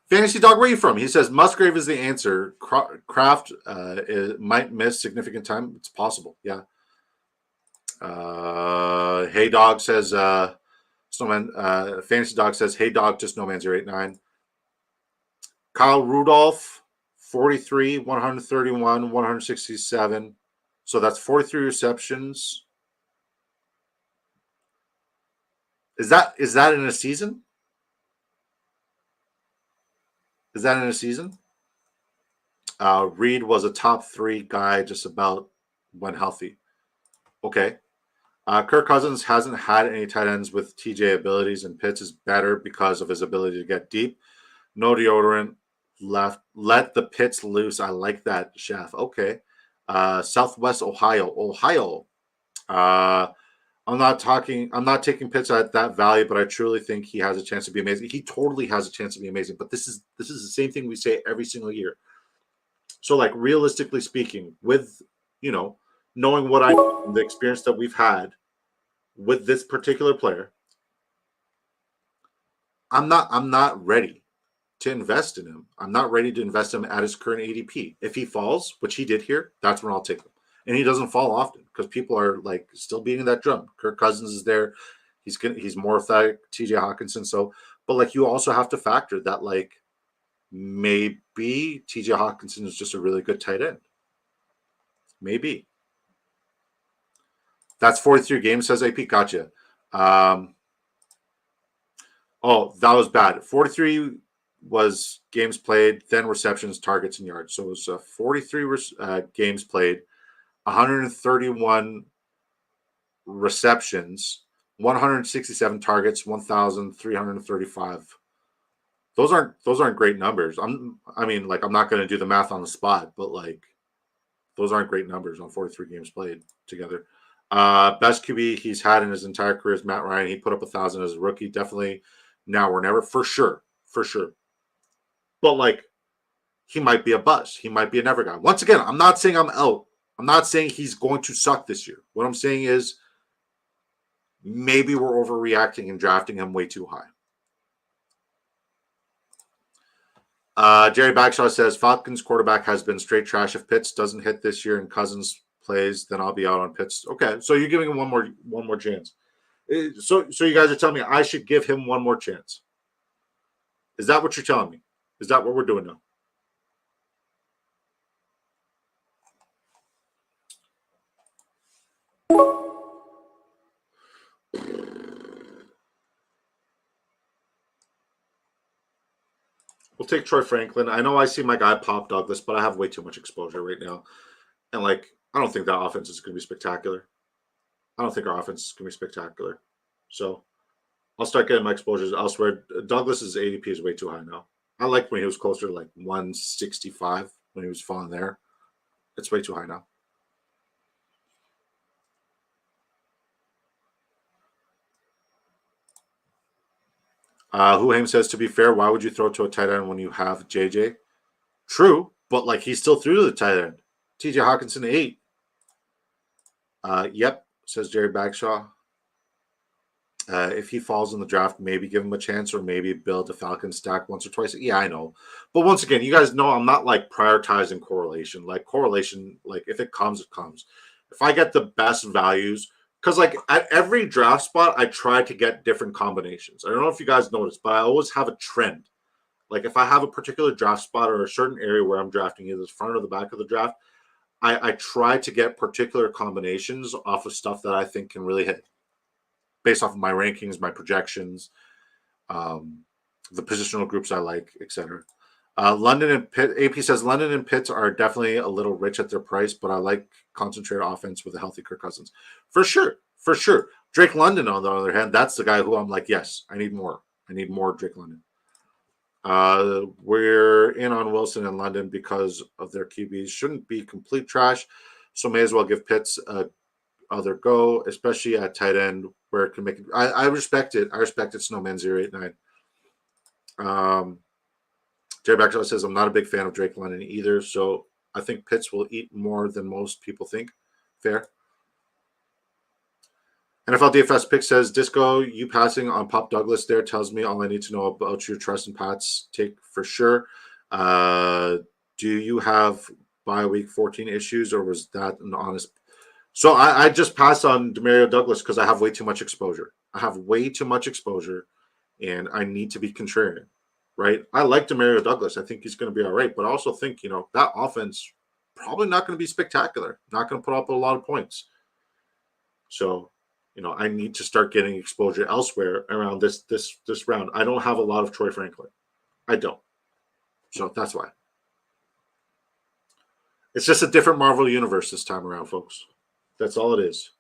Fantasy Dog, where are you from? He says Musgrave is the answer. Kraft might miss significant time. It's possible, yeah. Hey Dog says Snowman. Fantasy Dog says Hey Dog to Snowman 089. Kyle Rudolph 43, 131, 167. So that's 43 receptions. Is that in a season? Is that in a season? Reed was a top 3 guy just about when healthy. Okay. Kirk Cousins hasn't had any tight ends with TJ abilities, and Pitts is better because of his ability to get deep. No deodorant left. Let the Pitts loose. I like that, Chef. Okay. Southwest Ohio. I'm not taking Pitts at that value, but I truly think he has a chance to be amazing. He totally has a chance to be amazing. But this is the same thing we say every single year. So, like, realistically speaking, with knowing what the experience that we've had with this particular player, I'm not ready to invest in him. I'm not ready to invest him at his current ADP. If he falls, which he did here, that's when I'll take him. And he doesn't fall often because people are like still beating that drum. Kirk Cousins is there. He's more athletic. TJ Hawkinson. So, but like you also have to factor that like maybe TJ Hawkinson is just a really good tight end. Maybe. That's 43 games, says AP. Gotcha. Oh, that was bad. 43 was games played, then receptions, targets, and yards. So it was 43 games played, 131 receptions, 167 targets, 1,335. Those aren't great numbers. I'm not going to do the math on the spot, but like those aren't great numbers on 43 games played together. Best QB he's had in his entire career is Matt Ryan. He put up 1,000 as a rookie. Definitely now or never, for sure. But like, he might be a bust. He might be a never guy. Once again, I'm not saying I'm out. I'm not saying he's going to suck this year. What I'm saying is maybe we're overreacting and drafting him way too high. Jerry Bagshaw says Falcons quarterback has been straight trash. If Pitts doesn't hit this year and Cousins plays, then I'll be out on Pitts. Okay, so you're giving him one more chance. So you guys are telling me I should give him one more chance. Is that what you're telling me? Is that what we're doing now? We'll take Troy Franklin. I know I see my guy Pop Douglas, but I have way too much exposure right now. And like, I don't think that offense is going to be spectacular. I don't think our offense is going to be spectacular. So I'll start getting my exposures elsewhere. Douglas's ADP is way too high now. I liked when he was closer to like 165 when he was falling there. It's way too high now. Huhaim says, to be fair, why would you throw to a tight end when you have JJ? True, but like he still threw to the tight end. TJ Hawkinson 8. Yep, says Jerry Bagshaw. If he falls in the draft, maybe give him a chance or maybe build a Falcon stack once or twice. Yeah, I know. But once again, you guys know I'm not like prioritizing correlation. Like correlation, like if it comes, it comes. If I get the best values, because like at every draft spot, I try to get different combinations. I don't know if you guys noticed, but I always have a trend. Like if I have a particular draft spot or a certain area where I'm drafting either the front or the back of the draft, I try to get particular combinations off of stuff that I think can really hit based off of my rankings, my projections, the positional groups I like, etc. London and Pitt, AP says London and Pitts are definitely a little rich at their price, but I like concentrated offense with a healthy Kirk Cousins. For sure. Drake London, on the other hand, that's the guy who I'm like, yes, I need more. I need more Drake London. We're in on Wilson and London because of their QBs. Shouldn't be complete trash, so may as well give Pitts a other go, especially at tight end where it can make it. I respect it. I respect it. Snowman 089. Jerry Baxter says, I'm not a big fan of Drake London either, so I think Pitts will eat more than most people think. Fair. NFL DFS pick says, Disco, you passing on Pop Douglas there tells me all I need to know about your trust and Pat's take for sure. Do you have bye week 14 issues, or was that an honest? So I just passed on Demario Douglas because I have way too much exposure. And I need to be contrarian, right? I like Demario Douglas. I think he's going to be all right, but I also think, that offense probably not going to be spectacular, not going to put up a lot of points. So, I need to start getting exposure elsewhere around this round. I don't have a lot of Troy Franklin. I don't. So that's why. It's just a different Marvel universe this time around, folks. That's all it is.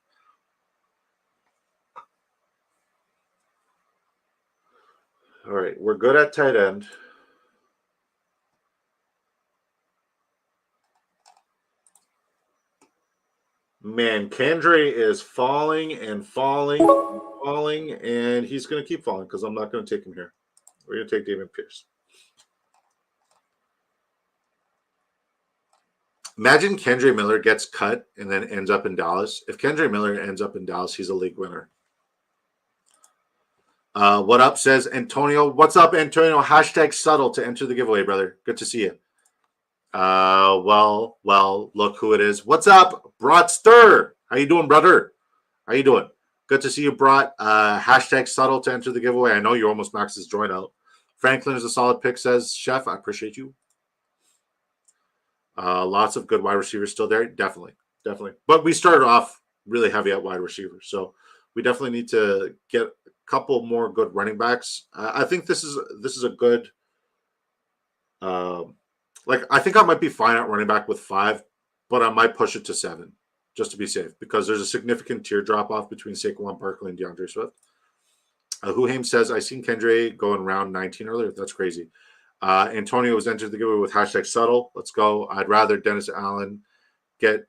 All right, we're good at tight end. Man, Kendre is falling and falling and falling, and he's going to keep falling because I'm not going to take him here. We're going to take David Pierce. Imagine Kendre Miller gets cut and then ends up in Dallas. If Kendre Miller ends up in Dallas, he's a league winner. What up, says Antonio. What's up, Antonio? Hashtag subtle to enter the giveaway, brother. Good to see you. Well, look who it is. What's up, Broadster? How you doing, brother? How you doing? Good to see you, Brought. Hashtag subtle to enter the giveaway. I know you almost maxed his join out. Franklin is a solid pick, says Chef. I appreciate you. Lots of good wide receivers still there. Definitely. But we started off really heavy at wide receiver, so we definitely need to get a couple more good running backs. I think this is a good. I think I might be fine at running back with 5, but I might push it to 7 just to be safe because there's a significant tier drop off between Saquon Barkley and DeAndre Swift. Huhaim says, I seen Kendre going round 19 earlier. That's crazy. Antonio was entered the giveaway with hashtag subtle. Let's go. I'd rather Dennis Allen get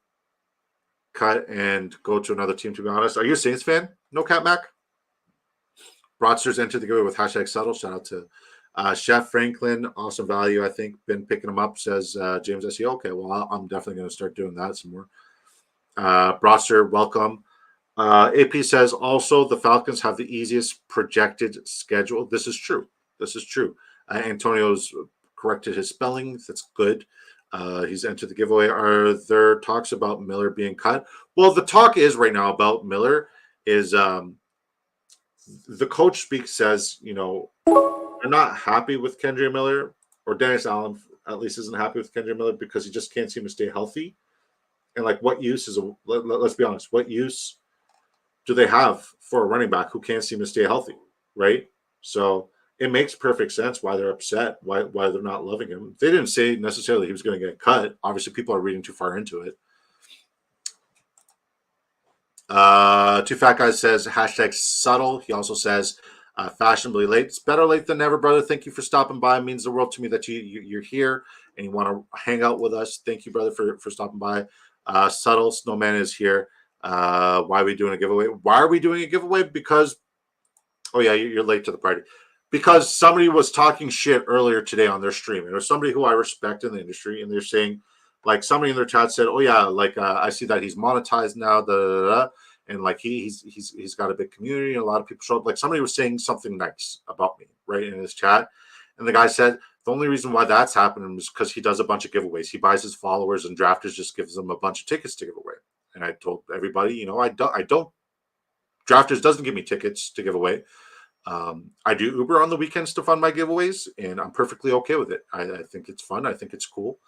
cut and go to another team, to be honest. Are you a Saints fan? No cap, Mac? Broadsters entered the giveaway with hashtag subtle. Shout out to Chef Franklin. Awesome value, I think. Been picking them up, says James SEO. Okay, well, I'm definitely going to start doing that some more. Broadster, welcome. AP says, also, the Falcons have the easiest projected schedule. This is true. Antonio's corrected his spelling. That's good. He's entered the giveaway. Are there talks about Miller being cut? Well, the talk is right now about Miller is the coach says, they're not happy with Kendre Miller, or Dennis Allen at least isn't happy with Kendre Miller because he just can't seem to stay healthy. And what use let's be honest, what use do they have for a running back who can't seem to stay healthy, right? So it makes perfect sense why they're upset, why they're not loving him. They didn't say necessarily he was going to get cut. Obviously, people are reading too far into it. Two Fat Guys says hashtag subtle. He also says fashionably late. It's better late than never, brother. Thank you for stopping by. It means the world to me that you're here and you want to hang out with us. Thank you, brother, for stopping by. Subtle Snowman is here. Why are we doing a giveaway? Because, oh yeah, you're late to the party. Because somebody was talking shit earlier today on their stream. It was somebody who I respect in the industry, and they're saying, somebody in their chat said, "Oh yeah, I see that he's monetized now." And he's got a big community, and a lot of people show up. Somebody was saying something nice about me, right, in his chat, and the guy said the only reason why that's happening is because he does a bunch of giveaways. He buys his followers, and Drafters just gives them a bunch of tickets to give away. And I told everybody, I don't. Drafters doesn't give me tickets to give away. I do Uber on the weekends to fund my giveaways, and I'm perfectly okay with it. I think it's fun. I think it's cool.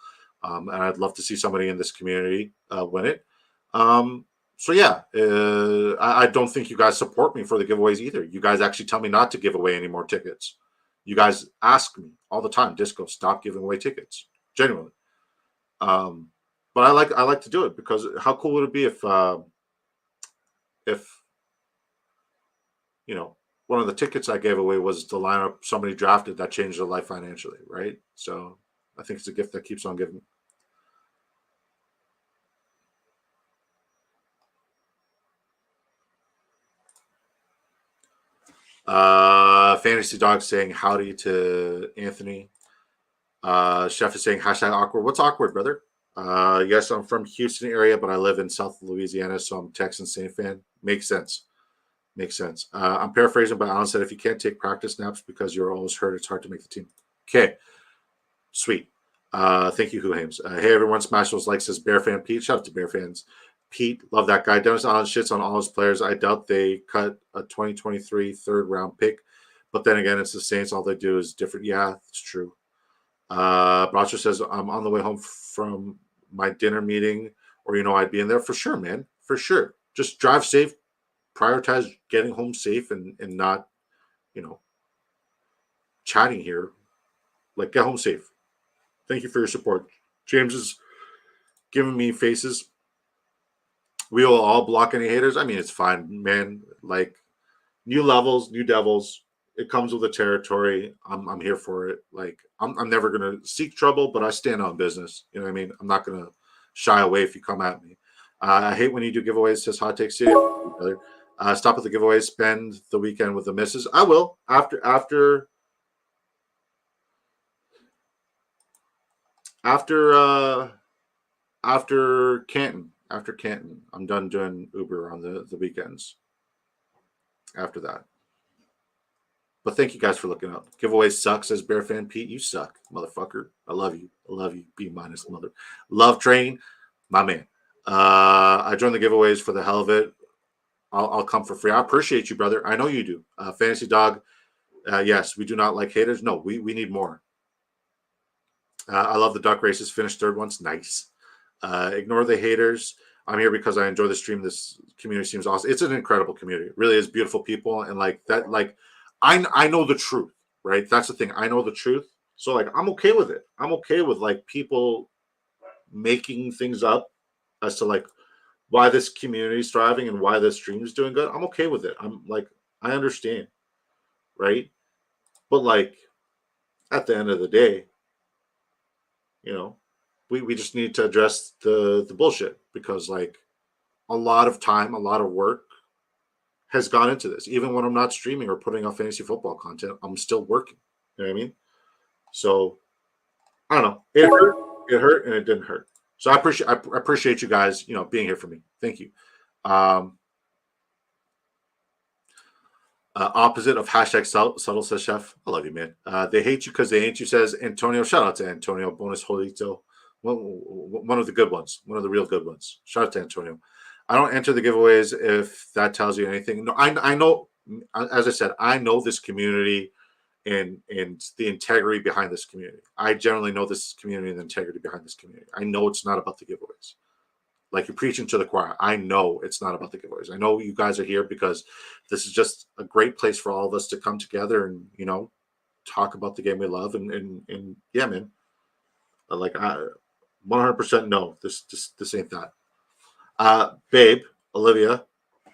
And I'd love to see somebody in this community win it. So yeah, I don't think you guys support me for the giveaways either. You guys actually tell me not to give away any more tickets. You guys ask me all the time, Disco, stop giving away tickets. Genuinely. But I like to do it because how cool would it be if one of the tickets I gave away was to line up somebody drafted that changed their life financially, right? So I think it's a gift that keeps on giving. Fantasy Dog saying howdy to Anthony. Chef is saying hashtag awkward. What's awkward, brother? Yes, I'm from Houston area, but I live in South Louisiana, so I'm a Texan Saint fan. Makes sense. Makes sense. I'm paraphrasing, but Alan said if you can't take practice naps because you're always hurt, it's hard to make the team. Okay, sweet. Thank you, Huhames. Hey, everyone. Smash those likes, says Bear Fan Pete. Shout out to Bear fans. Pete, love that guy. Dennis Allen shits on all his players. I doubt they cut a 2023 third round pick. But then again, it's the Saints. All they do is different. Yeah, it's true. Bracho says, I'm on the way home from my dinner meeting, or, I'd be in there for sure, man. For sure. Just drive safe, prioritize getting home safe and not, chatting here. Like, get home safe. Thank you for your support. James is giving me faces. We will all block any haters. I mean, it's fine, man. Like, new levels, new devils. It comes with the territory. I'm here for it. Like, I'm never gonna seek trouble, but I stand on business. You know what I mean? I'm not gonna shy away if you come at me. I hate when you do giveaways. Says Hot Take City. Stop at the giveaways. Spend the weekend with the missus. I will after Canton. After Canton, I'm done doing Uber on the weekends. After that. But thank you guys for looking up. Giveaway sucks, says Bear Fan Pete. You suck, motherfucker. I love you. I love you. B minus mother. Love Train, my man. I joined the giveaways for the hell of it. I'll come for free. I appreciate you, brother. I know you do. Fantasy Dog. Yes, we do not like haters. No, we need more. I love the duck races. Finished third once. Nice. Ignore the haters. I'm here because I enjoy the stream. This community seems awesome. It's an incredible community. It really is beautiful people. And like that, like I know the truth, right? That's the thing. I know the truth. So like I'm okay with it. I'm okay with like people making things up as to like why this community is thriving and why this stream is doing good. I'm okay with it. I'm like, I understand, right? But like at the end of the day, we just need to address the bullshit because like a lot of time, a lot of work has gone into this. Even when I'm not streaming or putting out fantasy football content, I'm still working. You know what I mean? So I don't know. It hurt, and it didn't hurt. So I appreciate you guys, being here for me. Thank you. Opposite of hashtag subtle, says Chef. I love you, man. They hate you because they ain't you, says Antonio. Shout out to Antonio. Bonus Jolito. One of the good ones. One of the real good ones. Shout out to Antonio. I don't enter the giveaways if that tells you anything. No, I know, as I said, I know this community and the integrity behind this community. I generally know this community and the integrity behind this community. I know it's not about the giveaways. Like you're preaching to the choir. I know it's not about the giveaways. I know you guys are here because this is just a great place for all of us to come together and talk about the game we love and yeah, man. Like I 100% no. This ain't that. Babe, Olivia,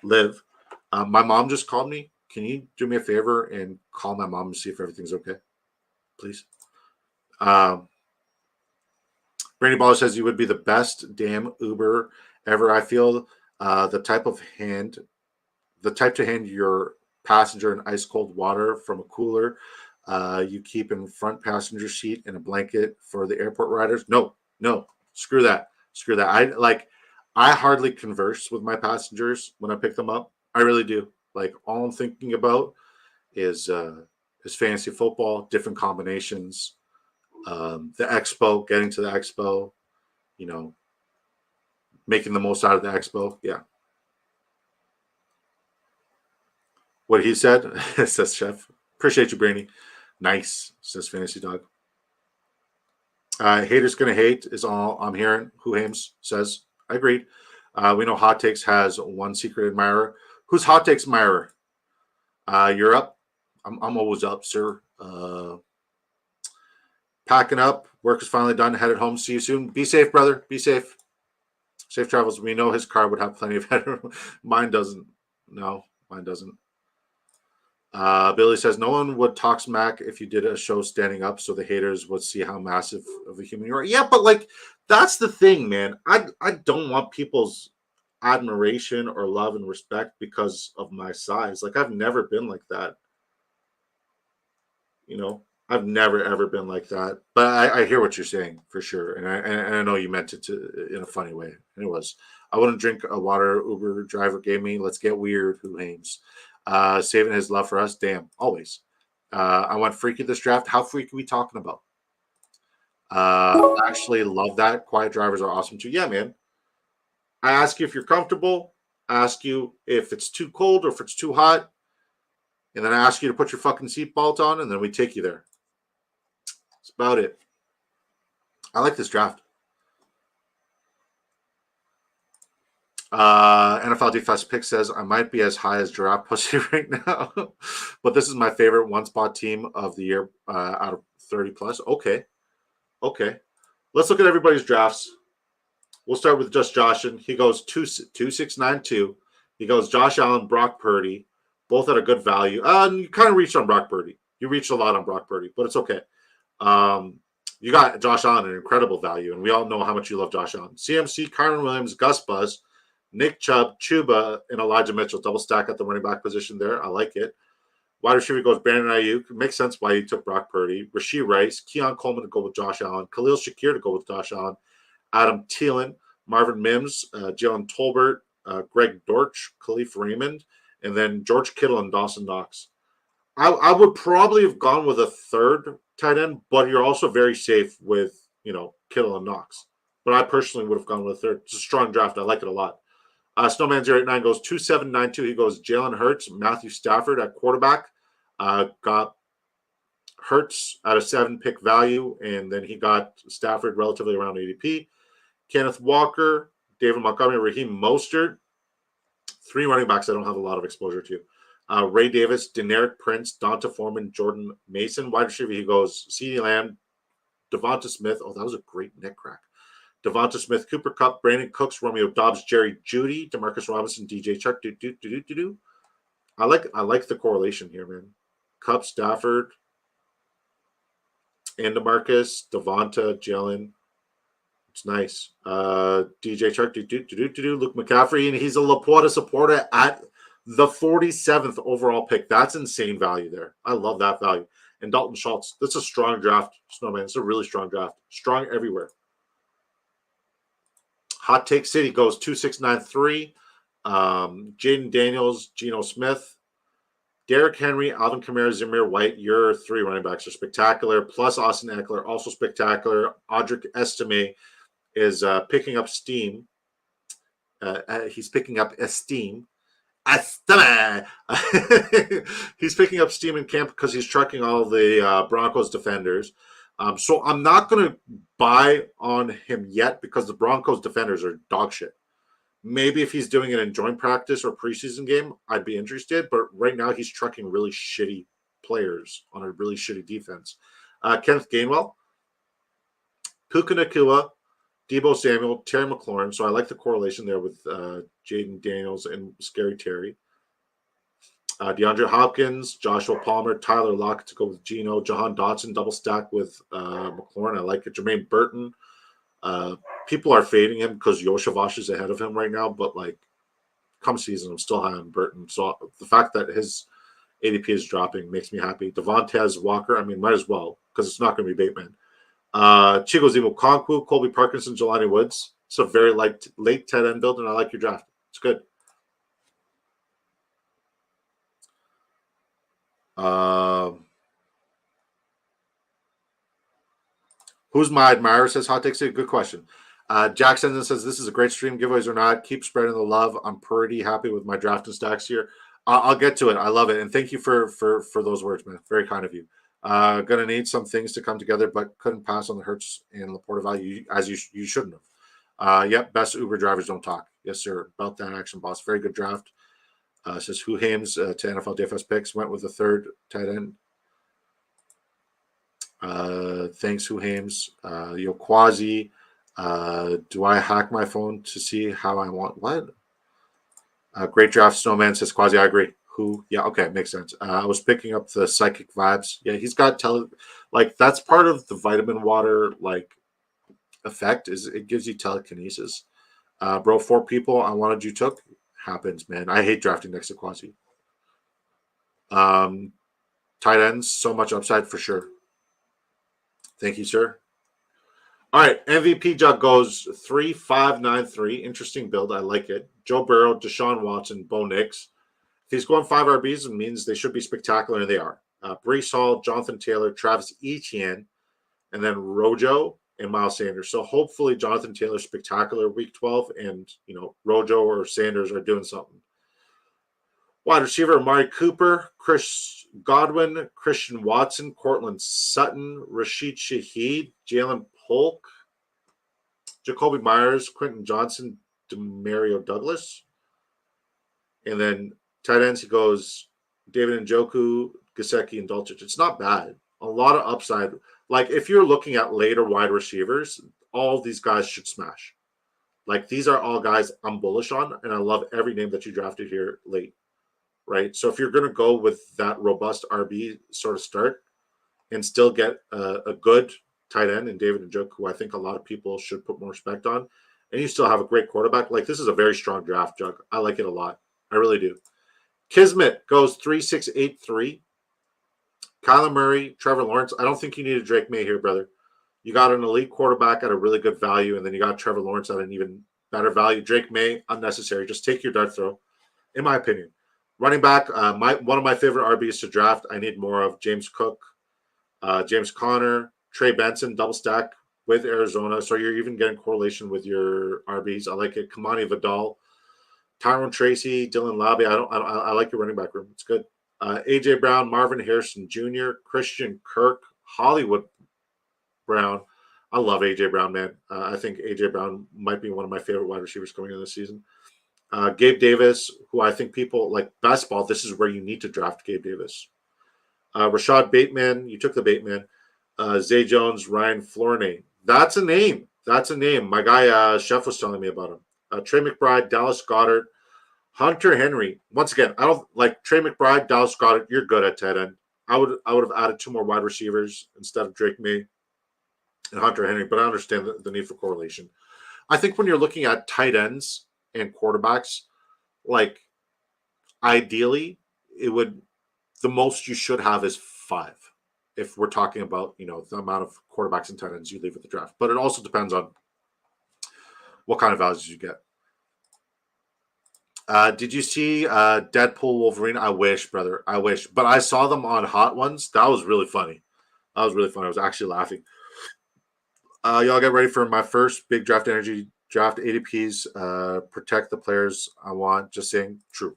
Liv. My mom just called me. Can you do me a favor and call my mom and see if everything's okay, please? Brandy Baller says you would be the best damn Uber ever. I feel the type to hand your passenger an ice cold water from a cooler you keep in front passenger seat and a blanket for the airport riders. No, screw that. I hardly converse with my passengers when I pick them up. I really do. Like all I'm thinking about is fantasy football, different combinations, the expo, getting to the expo, making the most out of the expo. Yeah. What he said, says Chef. Appreciate you, Brainy. Nice, says Fantasy Dog. Haters gonna hate is all I'm hearing. Who Hames says. I agreed. We know Hot Takes has one secret admirer. Who's Hot Takes admirer? You're up. I'm always up, sir. Packing up. Work is finally done. Headed home. See you soon. Be safe, brother. Be safe. Safe travels. We know his car would have plenty of headroom. Mine doesn't. No, mine doesn't. Billy says no one would talk smack if you did a show standing up, so the haters would see how massive of a human you are. Yeah, but like that's the thing, man. I don't want people's admiration or love and respect because of my size. Like I've never been like that. I've never ever been like that, but I hear what you're saying for sure, and I know you meant it to in a funny way. And it was. I wouldn't drink a water Uber driver gave me. Let's get weird. Who Hames? Saving his love for us. Damn, always. I went freaky this draft. How freaky are we talking about? I actually love that. Quiet drivers are awesome too. Yeah, man. I ask you if you're comfortable. I ask you if it's too cold or if it's too hot, and then I ask you to put your fucking seatbelt on, and then we take you there. That's about it. I like this draft. NFL DFS pick says I might be as high as Giraffe Pussy right now, but this is my favorite one spot team of the year out of 30 plus. Okay. Let's look at everybody's drafts. We'll start with just Josh, and he goes 2.692. He goes Josh Allen, Brock Purdy, both at a good value. You kind of reached on Brock Purdy. You reached a lot on Brock Purdy, but it's okay. You got Josh Allen at an incredible value, and we all know how much you love Josh Allen. CMC, Kyren Williams, Gus Buzz, Nick Chubb, Chuba, and Elijah Mitchell. Double stack at the running back position there. I like it. Wide receiver goes Brandon Ayuk. Makes sense why you took Brock Purdy. Rashee Rice, Keon Coleman to go with Josh Allen. Khalil Shakir to go with Josh Allen. Adam Thielen, Marvin Mims, Jalen Tolbert, Greg Dortch, Khalif Raymond, and then George Kittle and Dawson Knox. I would probably have gone with a third tight end, but you're also very safe with, Kittle and Knox. But I personally would have gone with a third. It's a strong draft. I like it a lot. Snowman089 goes 2.792. He goes Jalen Hurts, Matthew Stafford at quarterback. Got Hurts at a 7-pick value, and then he got Stafford relatively around ADP. Kenneth Walker, David Montgomery, Raheem Mostert. 3 running backs I don't have a lot of exposure to. Ray Davis, Deneric Prince, Donta Foreman, Jordan Mason. Wide receiver, he goes CeeDee Lamb, Devonta Smith. Oh, that was a great neck crack. Devonta Smith, Cooper Kupp, Brandon Cooks, Romeo Doubs, Jerry Jeudy, Demarcus Robinson, DJ Chark. I like the correlation here, man. Kupp, Stafford, and Demarcus, Devonta, Jalen. It's nice. DJ Chark, Luke McCaffrey, and he's a Laporta supporter at the 47th overall pick. That's insane value there. I love that value. And Dalton Schultz. That's a strong draft, Snowman. It's a really strong draft. Strong everywhere. Hot Take City goes 2.693. Jaden Daniels, Geno Smith, Derrick Henry, Alvin Kamara, Zamir White. Your 3 running backs are spectacular. Plus Austin Eckler, also spectacular. Audric Estime is picking up steam. He's picking up esteem. He's picking up steam in camp because he's trucking all the Broncos defenders. So I'm not going to buy on him yet because the Broncos defenders are dog shit. Maybe if he's doing it in joint practice or preseason game, I'd be interested. But right now he's trucking really shitty players on a really shitty defense. Kenneth Gainwell, Puka Nacua, Deebo Samuel, Terry McLaurin. So I like the correlation there with Jaden Daniels and Scary Terry. DeAndre Hopkins, Joshua Palmer, Tyler Lockett to go with Geno, Jahan Dotson, double stack with McLaurin. I like it. Jermaine Burton. People are fading him because Yoshavash is ahead of him right now, but come season, I'm still high on Burton. So the fact that his ADP is dropping makes me happy. Devontae Walker, might as well because it's not going to be Bateman. Chigozie Okonkwo, Colby Parkinson, Jelani Woods. It's a very late tight end build, and I like your draft. It's good. Who's my admirer? Says Hot Take City. Good question. Jackson says this is a great stream. Giveaways or not, keep spreading the love. I'm pretty happy with my draft and stacks here. I'll get to it. I love it, and thank you for those words, man. Very kind of you. Gonna need some things to come together, but couldn't pass on the Hurts and Laporta value as you shouldn't have. Yep, best Uber drivers don't talk. Yes, sir. About that action, boss. Very good draft. Says Who Hames to NFL DFS picks went with the 3rd tight end. Thanks, Who Hames. Yoquazi. Do I hack my phone to see how I want what? Great draft, Snowman says Quasi. I agree. Who? Yeah, okay, makes sense. I was picking up the psychic vibes. Yeah, he's got that's part of the vitamin water effect is it gives you telekinesis. Bro, 4 people I wanted you took happens, man. I hate drafting next to Quasi. Tight ends, so much upside for sure. Thank you, sir. All right, MVP Jug goes 3-5-9-3. Interesting build. I like it. Joe Burrow, Deshaun Watson, Bo Nix. If he's going 5 RBs, it means they should be spectacular, and they are. Brees Hall, Jonathan Taylor, Travis Etienne, and then Rojo and Miles Sanders. So hopefully Jonathan Taylor spectacular week 12, and Rojo or Sanders are doing something. Wide receiver Amari Cooper, Chris Godwin, Christian Watson, Cortland Sutton, Rashid Shaheed, Jalen Polk, Jacoby Myers, Quentin Johnson, Demario Douglas. And then tight ends, he goes David Njoku, Gesicki, and Dulcich. It's not bad. A lot of upside. Like, if you're looking at later wide receivers, all these guys should smash. Like, these are all guys I'm bullish on, and I love every name that you drafted here late, right? So if you're going to go with that robust RB sort of start and still get a good tight end in David Njoku, who I think a lot of people should put more respect on, and you still have a great quarterback, like, this is a very strong draft, Jug. I like it a lot. I really do. Kismet goes 3-6-8-3. Kyler Murray, Trevor Lawrence. I don't think you need a Drake May here, brother. You got an elite quarterback at a really good value, and then you got Trevor Lawrence at an even better value. Drake May, unnecessary. Just take your dart throw, in my opinion. Running back, one of my favorite RBs to draft. I need more of James Cook, James Conner, Trey Benson, double stack with Arizona. So you're even getting correlation with your RBs. I like it. Kamani Vidal, Tyrone Tracy, Dylan Labby. I like your running back room. It's good. AJ Brown, Marvin Harrison Jr., Christian Kirk, Hollywood Brown. I love AJ Brown, man. I think AJ Brown might be one of my favorite wide receivers coming in this season. Gabe Davis, who I think people like best ball. This is where you need to draft Gabe Davis. Rashad Bateman, you took the Bateman. Zay Jones, Ryan Flournoy. That's a name. That's a name. My guy Chef was telling me about him. Trey McBride, Dallas Goedert, Hunter Henry. Once again, I don't like Trey McBride, Dallas Goedert. You're good at tight end. I would have added 2 more wide receivers instead of Drake May and Hunter Henry, but I understand the need for correlation. I think when you're looking at tight ends and quarterbacks, like, ideally, the most you should have is 5. If we're talking about, the amount of quarterbacks and tight ends you leave with the draft. But it also depends on what kind of values you get. Did you see Deadpool Wolverine? I wish, brother. I wish. But I saw them on Hot Ones. That was really funny. I was actually laughing. Y'all get ready for my first big draft energy draft ADPs. Protect the players I want. Just saying. True.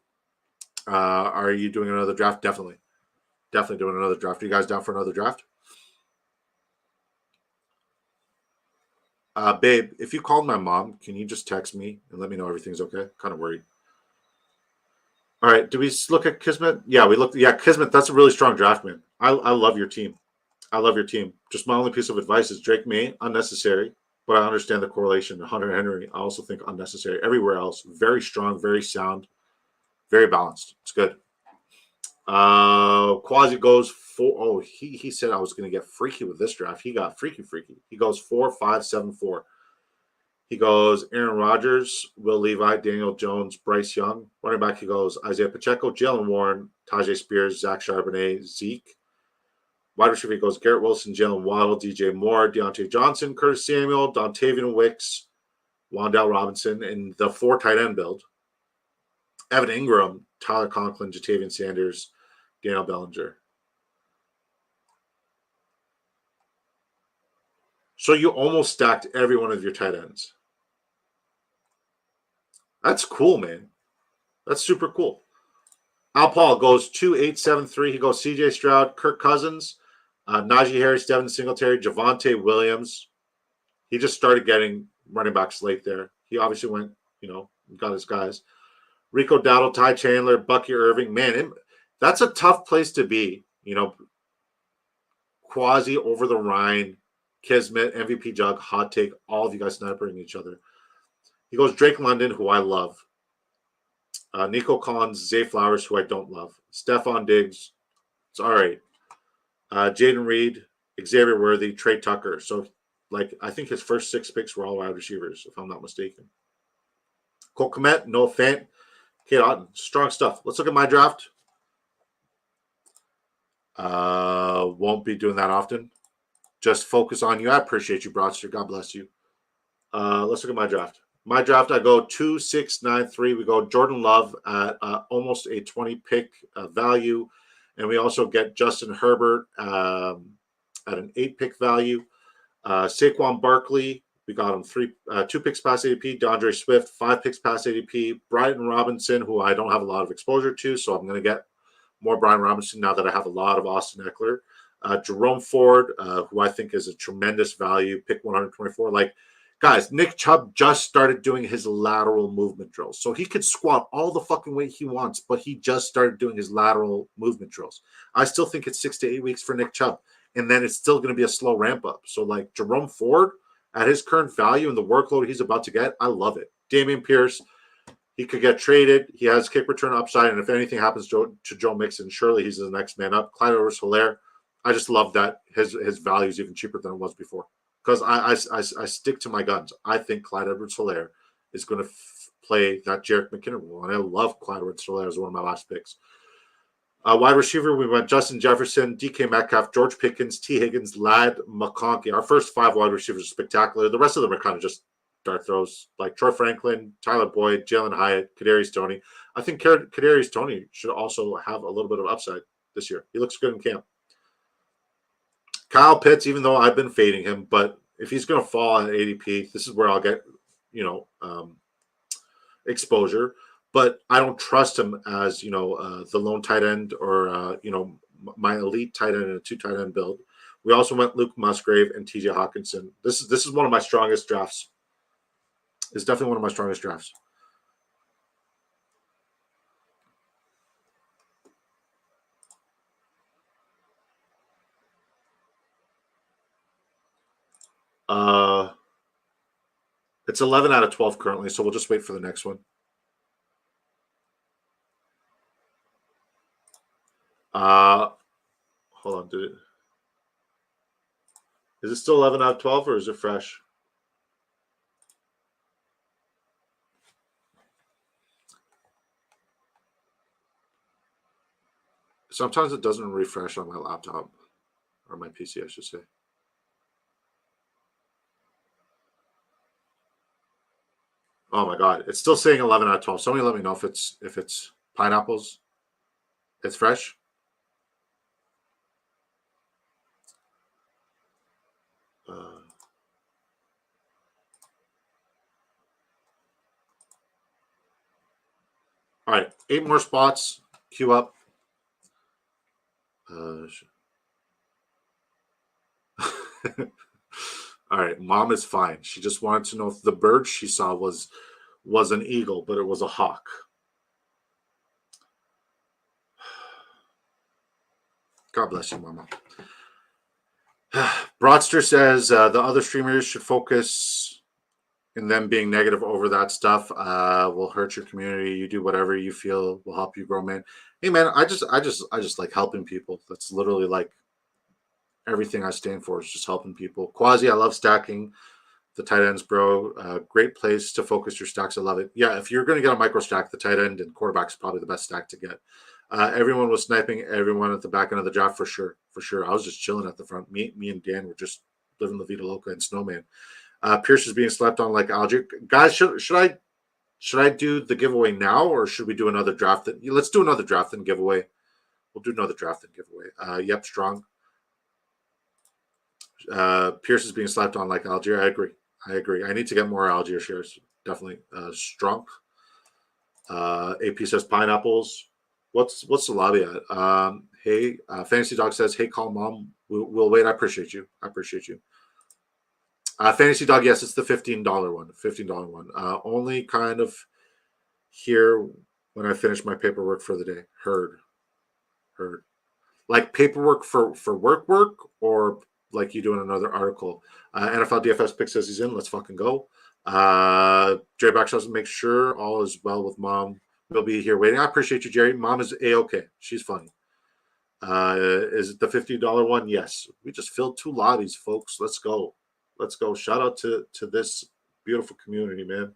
Are you doing another draft? Definitely. Definitely doing another draft. Are you guys down for another draft? Babe, if you called my mom, can you just text me and let me know everything's okay? Kind of worried. All right. Do we look at Kismet? Yeah, we looked. Yeah, Kismet, that's a really strong draft, man. I love your team. I love your team. Just my only piece of advice is Drake May, unnecessary, but I understand the correlation. Hunter Henry, I also think unnecessary. Everywhere else, very strong, very sound, very balanced. It's good. Quasi goes 4. Oh, he said I was going to get freaky with this draft. He got freaky. He goes 4-5-7-4. He goes Aaron Rodgers, Will Levi, Daniel Jones, Bryce Young. Running back, he goes Isaiah Pacheco, Jalen Warren, Tajay Spears, Zach Charbonnet, Zeke. Wide receiver, he goes Garrett Wilson, Jalen Waddle, DJ Moore, Deontay Johnson, Curtis Samuel, Dontavian Wicks, Wan'Dale Robinson. In the 4 tight end build, Evan Ingram, Tyler Conklin, Jatavian Sanders, Daniel Bellinger. So you almost stacked every one of your tight ends. That's cool, man. That's super cool. Al Paul goes 2-8-7-3. He goes CJ Stroud, Kirk Cousins, Najee Harris, Devin Singletary, Javonte Williams. He just started getting running backs late there. He obviously went, got his guys. Rico Dowdle, Ty Chandler, Bucky Irving. Man, that's a tough place to be. Quasi, Over the Rhine, Kismet, MVP Jug, Hot Take, all of you guys snipering each other. He goes Drake London, who I love. Nico Collins, Zay Flowers, who I don't love. Stephon Diggs, it's all right. Jaden Reed, Xavier Worthy, Trey Tucker. So, I think his first 6 picks were all wide receivers, if I'm not mistaken. Cole Kmet, Noah Fant, Kate Otten. Strong stuff. Let's look at my draft. Won't be doing that often. just focus on you. I appreciate you, Broadster. God bless you. Let's look at my draft. My draft, I go 2, 6, 9, 3. We go Jordan Love at almost a 20 pick value. And we also get Justin Herbert at an 8 pick value. Saquon Barkley, we got him 2 picks past ADP. DeAndre Swift, 5 picks past ADP. Brighton Robinson, who I don't have a lot of exposure to, so I'm going to get more Brian Robinson now that I have a lot of Austin Eckler. Jerome Ford, who I think is a tremendous value, pick 124. Like, guys, Nick Chubb just started doing his lateral movement drills. So he could squat all the fucking weight he wants, but he just started doing his lateral movement drills. I still think it's 6 to 8 weeks for Nick Chubb. And then it's still going to be a slow ramp up. So, like, Jerome Ford, at his current value and the workload he's about to get, I love it. Dameon Pierce, he could get traded. He has kick return upside. And if anything happens to Joe Mixon, surely he's the next man up. Clyde Edwards-Helaire, I just love that his value is even cheaper than it was before. Because I stick to my guns. I think Clyde Edwards-Helaire is going to play that Jerick McKinnon role. And I love Clyde Edwards-Helaire as one of my last picks. Wide receiver, we went Justin Jefferson, DK Metcalf, George Pickens, T. Higgins, Ladd McConkey. Our first 5 wide receivers are spectacular. The rest of them are kind of just dart throws, like Troy Franklin, Tyler Boyd, Jalen Hyatt, Kadarius Toney. I think Kadarius Toney should also have a little bit of upside this year. He looks good in camp. Kyle Pitts, even though I've been fading him, but if he's going to fall at ADP, this is where I'll get, exposure. But I don't trust him as, the lone tight end or, my elite tight end in a 2 tight end build. We also went Luke Musgrave and TJ Hawkinson. This is one of my strongest drafts. It's definitely one of my strongest drafts. It's 11 out of 12 currently, so we'll just wait for the next one. Hold on, is it still 11 out of 12 or is it fresh? Sometimes it doesn't refresh on my laptop or my PC, I should say. Oh my god, it's still saying 11 out of 12. Somebody let me know if it's pineapples. It's fresh. All right, 8 more spots. Queue up. All right, mom is fine. She just wanted to know if the bird she saw was an eagle, but it was a hawk. God bless you, mama. Broadster says the other streamers should focus in them being negative over that stuff. Will hurt your community. You do whatever you feel will help you grow, man. Hey, man, I just like helping people. That's literally like everything I stand for is just helping people. Quasi, I love stacking the tight ends, bro. Great place to focus your stacks. I love it. Yeah, if you're going to get a micro stack, the tight end and quarterback is probably the best stack to get. Everyone was sniping everyone at the back end of the draft for sure. For sure. I was just chilling at the front. Me and Dan were just living La Vida Loca and Snowman. Pierce is being slept on like Algier. Guys, should I do the giveaway now or should we do another draft? Let's do another draft and giveaway. We'll do another draft and giveaway. Yep, strong. Pierce is being slapped on like Algier. I agree. I need to get more Algier shares. Definitely. Strong. AP says pineapples. What's the lobby at? Hey, Fantasy Dog says, hey, call mom. We'll wait. I appreciate you. Fantasy Dog, yes, it's the $15 one. $15 one. Only kind of here when I finish my paperwork for the day. Heard. Like paperwork for work or like you doing another article. NFL DFS pick says he's in. Let's fucking go. Jerry Bax doesn't make sure all is well with mom. We'll be here waiting. I appreciate you, Jerry. Mom is A-okay. She's funny. Is it the $50 one? Yes. We just filled 2 lobbies, folks. Let's go. Shout out to this beautiful community, man.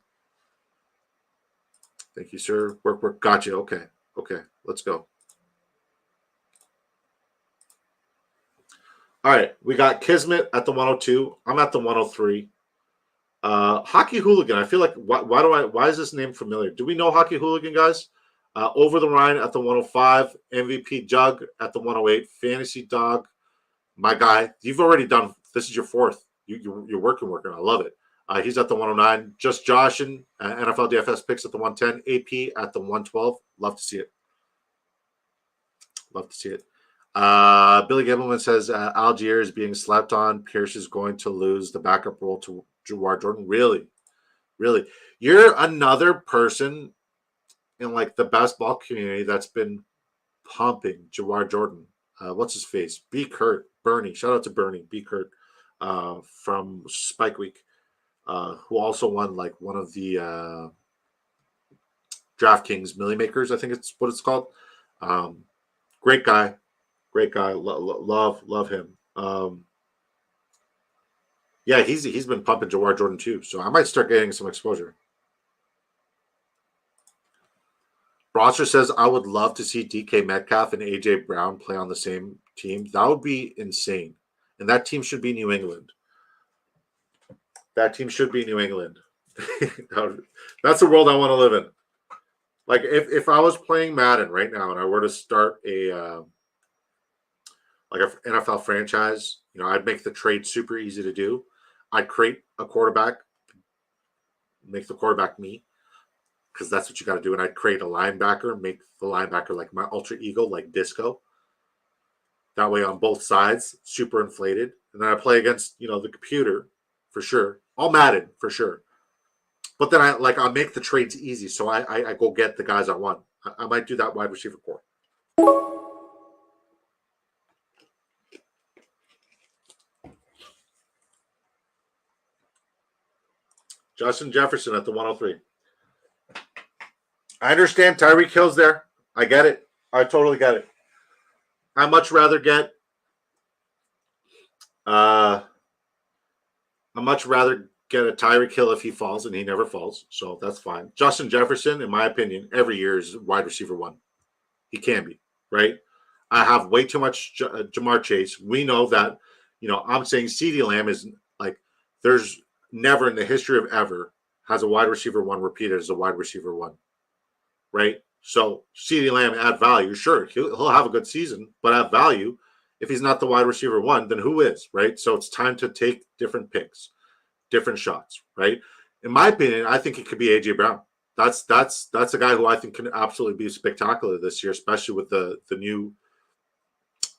Thank you, sir. Work. Gotcha. Okay. Let's go. All right, we got Kismet at the 102. I'm at the 103. Hockey Hooligan. I feel like why is this name familiar? Do we know Hockey Hooligan, guys? Over the Rhine at the 105. MVP Jug at the 108. Fantasy Dog, my guy. You've already done. This is your fourth. You're working. I love it. He's at the 109. Just Josh and NFL DFS picks at the 110. AP at the 112. Love to see it. Love to see it. Billy Gibbleman says Algier is being slept on. Pierce is going to lose the backup role to Jawar Jordan. Really? You're another person in like the basketball community that's been pumping Jawar Jordan. What's his face? B. Kurt. Bernie. Shout out to Bernie. B. Kurt from Spike Week, who also won like one of the DraftKings Millie Makers. I think it's what it's called. Great guy. Love him. Yeah, he's been pumping Jawar Jordan too, so I might start getting some exposure. Bronster says, I would love to see DK Metcalf and AJ Brown play on the same team. That would be insane. And that team should be New England. That's the world I want to live in. Like if I was playing Madden right now and I were to start a like an NFL franchise, I'd make the trade super easy to do. I'd create a quarterback, make the quarterback me, because that's what you got to do. And I'd create a linebacker, make the linebacker like my alter ego, like Disco. That way on both sides, super inflated. And then I play against, the computer for sure. All Madden for sure. But then I'll make the trades easy. So I go get the guys I want. I might do that wide receiver core. Justin Jefferson at the 103. I understand Tyreek Hill's there. I get it. I totally get it. I'd much rather get a Tyreek Hill if he falls, and he never falls, so that's fine. Justin Jefferson, in my opinion, every year is wide receiver one. He can be, right? I have way too much Jamar Chase. We know that, I'm saying CeeDee Lamb is like, there's never in the history of ever has a wide receiver one repeated as a wide receiver one, right? So CeeDee Lamb add value. Sure, he'll have a good season, but add value. If he's not the wide receiver one, then who is, right? So it's time to take different picks, different shots, right? In my opinion, I think it could be AJ Brown. That's a guy who I think can absolutely be spectacular this year, especially with the new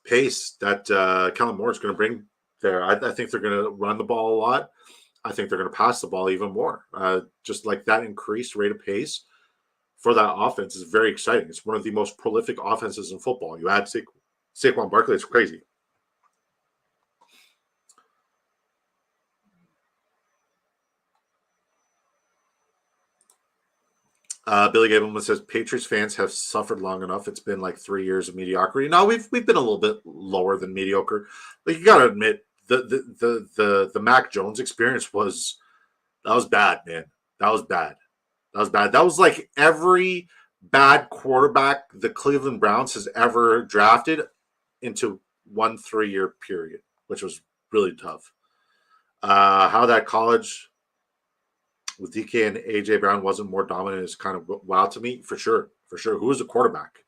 pace that Kellen Moore is going to bring there. I think they're going to run the ball a lot. I think they're going to pass the ball even more. Just like that increased rate of pace for that offense is very exciting. It's one of the most prolific offenses in football. You add Saquon Barkley, it's crazy. Billy Gableman says Patriots fans have suffered long enough. It's been like 3 years of mediocrity. No, we've been a little bit lower than mediocre. Like, you got to admit, the Mac Jones experience was bad, man. That was bad. That was like every bad quarterback the Cleveland Browns has ever drafted into 1 3-year period, which was really tough. How that college with DK and AJ Brown wasn't more dominant is kind of wild to me, for sure. Who was the quarterback?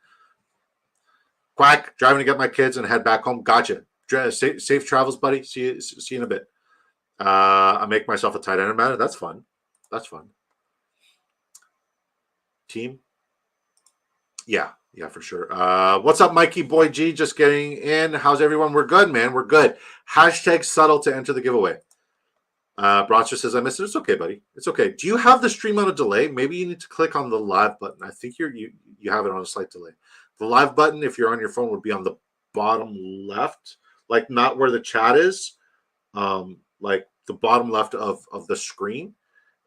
Quack, driving to get my kids and head back home. Gotcha. Safe travels, buddy. See you in a bit. I make myself a tight end man. That's fun. Team? Yeah, for sure. What's up, Mikey Boy G? Just getting in. How's everyone? We're good, man. We're good. Hashtag subtle to enter the giveaway. Bronster says, I missed it. It's okay, buddy. It's okay. Do you have the stream on a delay? Maybe you need to click on the live button. I think you have it on a slight delay. The live button, if you're on your phone, would be on the bottom left, like not where the chat is, like the bottom left of the screen.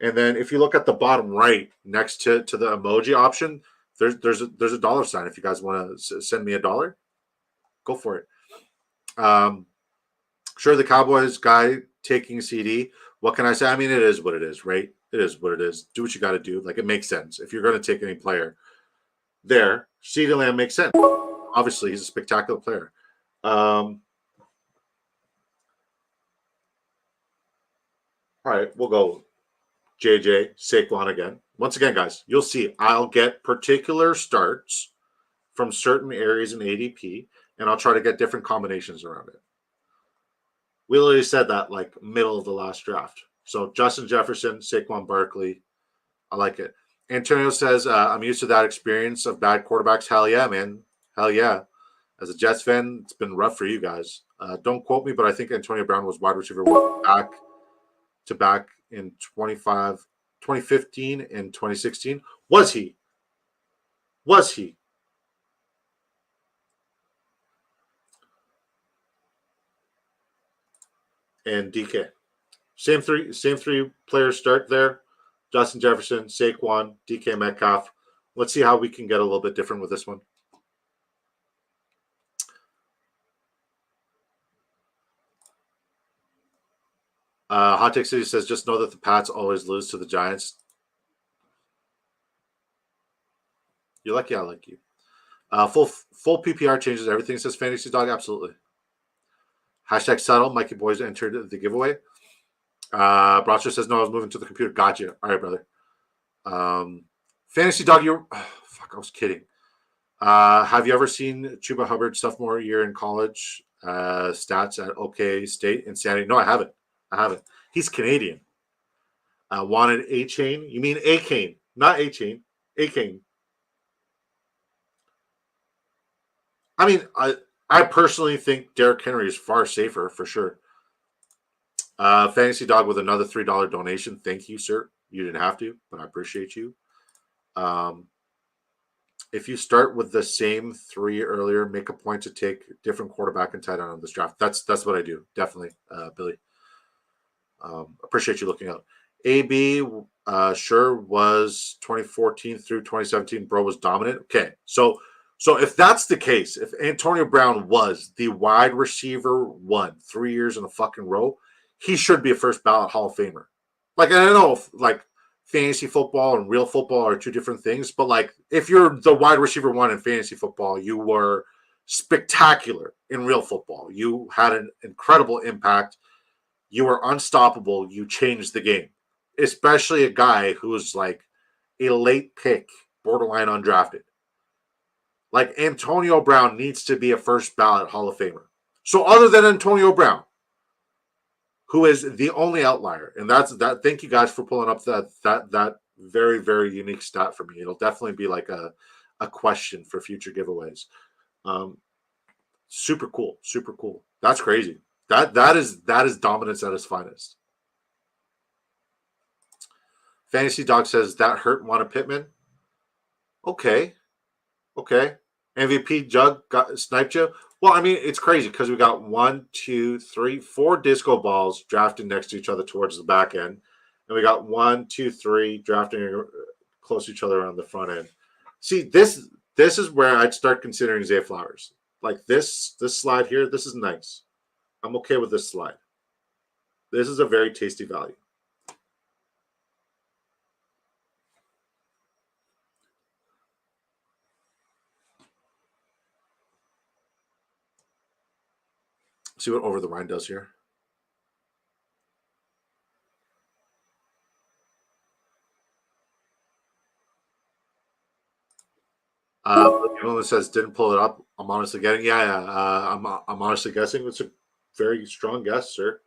And then if you look at the bottom right next to the emoji option, there's a dollar sign. If you guys want to send me $1, go for it. Sure, the Cowboys guy taking CD. What can I say? I mean, it is what it is, right? It is what it is. Do what you got to do. Like, it makes sense. If you're going to take any player there, CeeDee Lamb makes sense. Obviously, he's a spectacular player. All right, we'll go JJ, Saquon again. Once again, guys, you'll see I'll get particular starts from certain areas in ADP, and I'll try to get different combinations around it. We literally said that like middle of the last draft. So Justin Jefferson, Saquon Barkley, I like it. Antonio says, I'm used to that experience of bad quarterbacks. Hell yeah, man. Hell yeah. As a Jets fan, it's been rough for you guys. Don't quote me, but I think Antonio Brown was wide receiver back to back in 2015 and 2016. Was he? Was he? And DK. Same three players start there. Justin Jefferson, Saquon, DK Metcalf. Let's see how we can get a little bit different with this one. Hot Take City says, just know that the Pats always lose to the Giants. You're lucky I like you. Full PPR changes everything, says Fantasy Dog. Absolutely. Hashtag subtle. Mikey Boys entered the giveaway. Broster says, no, I was moving to the computer. Gotcha. All right, brother. Fantasy Dog, fuck, I was kidding. Have you ever seen Chuba Hubbard sophomore year in college stats at OK State Insanity? No, I haven't. He's Canadian. Wanted A-Chain? You mean A-Cane, not A-Chain. A-Cane. I mean, I personally think Derrick Henry is far safer for sure. Fantasy Dog with another $3 donation. Thank you, sir. You didn't have to, but I appreciate you. If you start with the same three earlier, make a point to take different quarterback and tight end on this draft. That's what I do. Definitely, Billy. Appreciate you looking out. AB sure was 2014 through 2017. Bro was dominant. Okay, so if that's the case, if Antonio Brown was the wide receiver 3 years in a fucking row, he should be a first ballot Hall of Famer. Like, I don't know if, like, fantasy football and real football are two different things, but like if you're the wide receiver 1 in fantasy football, you were spectacular in real football. You had an incredible impact. You were unstoppable. You changed the game, especially a guy who was like a late pick, borderline undrafted. Like Antonio Brown needs to be a first ballot Hall of Famer. So other than Antonio Brown, who is the only outlier, and that's that. Thank you guys for pulling up that very, very unique stat for me. It'll definitely be like a question for future giveaways. Super cool. That's crazy. That is dominance at its finest. Fantasy Dog says that hurt Juana Pittman. Okay. MVP Jug sniped you. Well, I mean, it's crazy because we got 1, 2, 3, 4 disco balls drafted next to each other towards the back end. And we got 1, 2, 3 drafting close to each other on the front end. See, this is where I'd start considering Zay Flowers. Like this slide here, this is nice. I'm okay with this slide. This is a very tasty value. See what Over the Rhine does here. Anyone says didn't pull it up. I'm honestly getting. Yeah. I'm honestly guessing. It's a very strong guess, sir.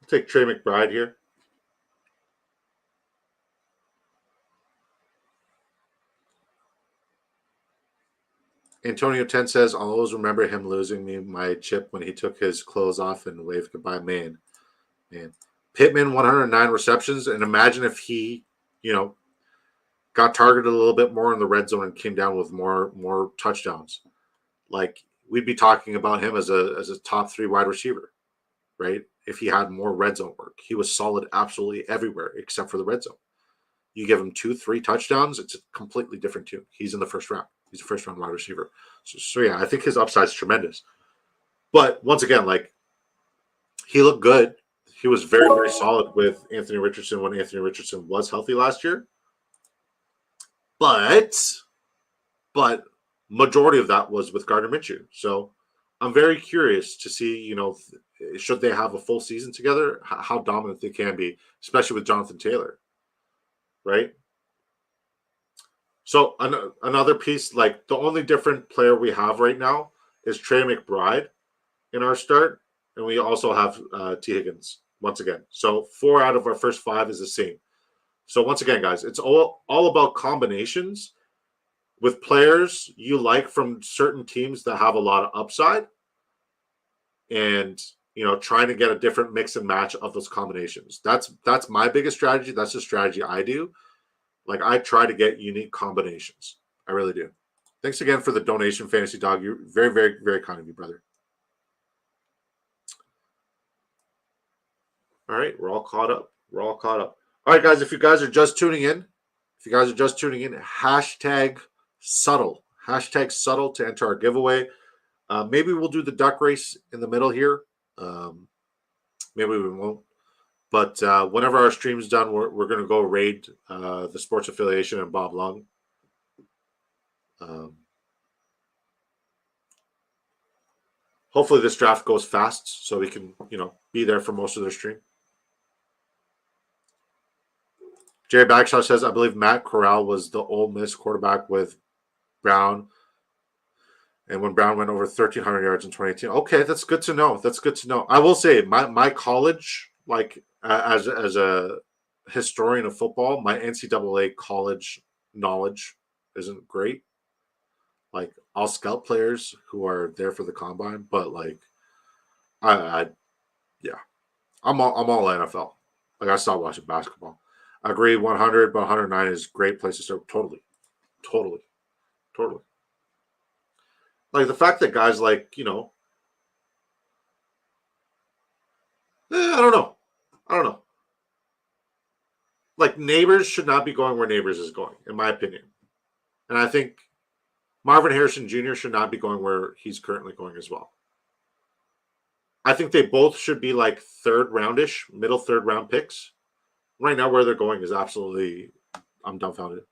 I'll take Trey McBride here. Antonio 10 says, I'll always remember him losing me my chip when he took his clothes off and waved goodbye. Man. Pittman, 109 receptions. And imagine if he, got targeted a little bit more in the red zone and came down with more touchdowns. Like, we'd be talking about him as a top 3 wide receiver, right? If he had more red zone work. He was solid absolutely everywhere except for the red zone. You give him 2-3 touchdowns, it's a completely different tune. He's in the first round. He's a first round wide receiver. So yeah, I think his upside is tremendous. But once again, like, he looked good. He was very, very solid with Anthony Richardson when Anthony Richardson was healthy last year. But majority of that was with Gardner Minshew. So I'm very curious to see, should they have a full season together, how dominant they can be, especially with Jonathan Taylor, right? So another piece, like the only different player we have right now is Trey McBride in our start, and we also have T. Higgins once again. So 4 out of our first 5 is the same. So once again, guys, it's all about combinations with players you like from certain teams that have a lot of upside, and trying to get a different mix and match of those combinations. That's my biggest strategy. That's the strategy I do. Like, I try to get unique combinations. I really do. Thanks again for the donation, Fantasy Dog. You're very, very, very kind of you, brother. All right, we're all caught up. All right, guys, if you guys are just tuning in, hashtag subtle. Hashtag subtle to enter our giveaway. Maybe we'll do the duck race in the middle here. Maybe we won't. But whenever our stream's done, we're going to go raid the sports affiliation and Bob Lung. Hopefully this draft goes fast so we can, be there for most of their stream. Jerry Bagshaw says, I believe Matt Corral was the Ole Miss quarterback with Brown. And when Brown went over 1,300 yards in 2018. Okay, that's good to know. I will say my college, like as a historian of football, my NCAA college knowledge isn't great. Like, I'll scout players who are there for the combine, but like, I'm all NFL. Like, I stopped watching basketball. I agree 100, but 109 is a great place to start. Totally. Like, the fact that guys like, I don't know. Like, Neighbors should not be going where Neighbors is going, in my opinion. And I think Marvin Harrison Jr. should not be going where he's currently going as well. I think they both should be like third roundish, middle third round picks. Right now, where they're going is absolutely, I'm dumbfounded.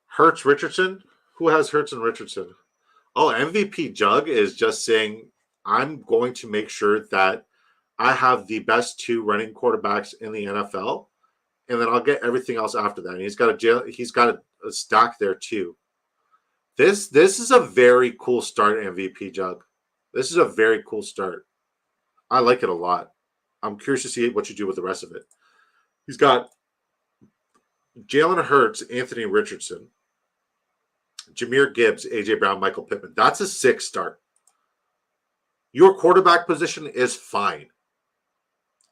Hurts Richardson? Who has Hurts and Richardson? Oh, MVP Jug is just saying, I'm going to make sure that I have the best 2 running quarterbacks in the NFL, and then I'll get everything else after that. And he's got a stack there too. This is a very cool start, MVP Jug. This is a very cool start. I like it a lot. I'm curious to see what you do with the rest of it. He's got Jalen Hurts, Anthony Richardson, Jahmyr Gibbs, A.J. Brown, Michael Pittman. That's a 6 start. Your quarterback position is fine.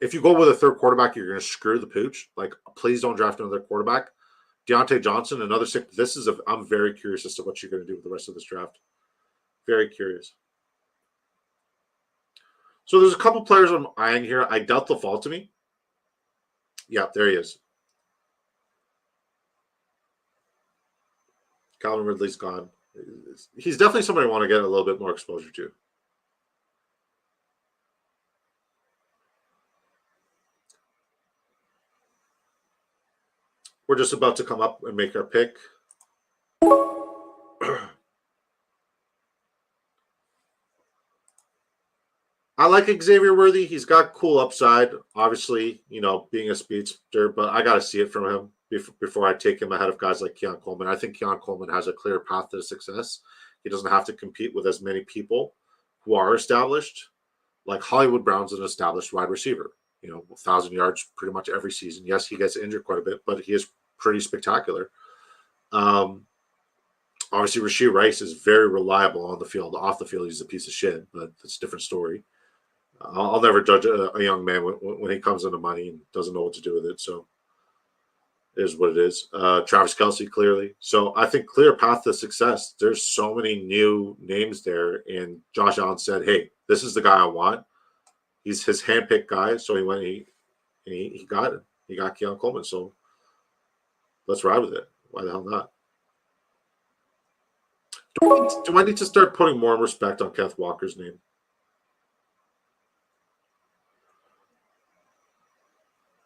If you go with a third quarterback, you're going to screw the pooch. Like, please don't draft another quarterback. Deontay Johnson, another 6. I'm very curious as to what you're going to do with the rest of this draft. Very curious. So there's a couple players I'm eyeing here. I doubt they'll fall to me. Yeah, there he is. Calvin Ridley's gone. He's definitely somebody I want to get a little bit more exposure to. We're just about to come up and make our pick. I like Xavier Worthy. He's got cool upside, obviously, being a speedster, but I got to see it from him before I take him ahead of guys like Keon Coleman. I think Keon Coleman has a clear path to success. He doesn't have to compete with as many people who are established. Like, Hollywood Brown's an established wide receiver, 1,000 yards pretty much every season. Yes, he gets injured quite a bit, but he is pretty spectacular. Obviously, Rashee Rice is very reliable on the field. Off the field, he's a piece of shit, but it's a different story. I'll never judge a young man when he comes into money and doesn't know what to do with it. So it is what it is. Travis Kelce, clearly. So I think clear path to success. There's so many new names there. And Josh Allen said, hey, this is the guy I want. He's his handpicked guy. So he went, he got it. He got Keon Coleman. So let's ride with it. Why the hell not? Do I need to start putting more respect on Kenneth Walker's name?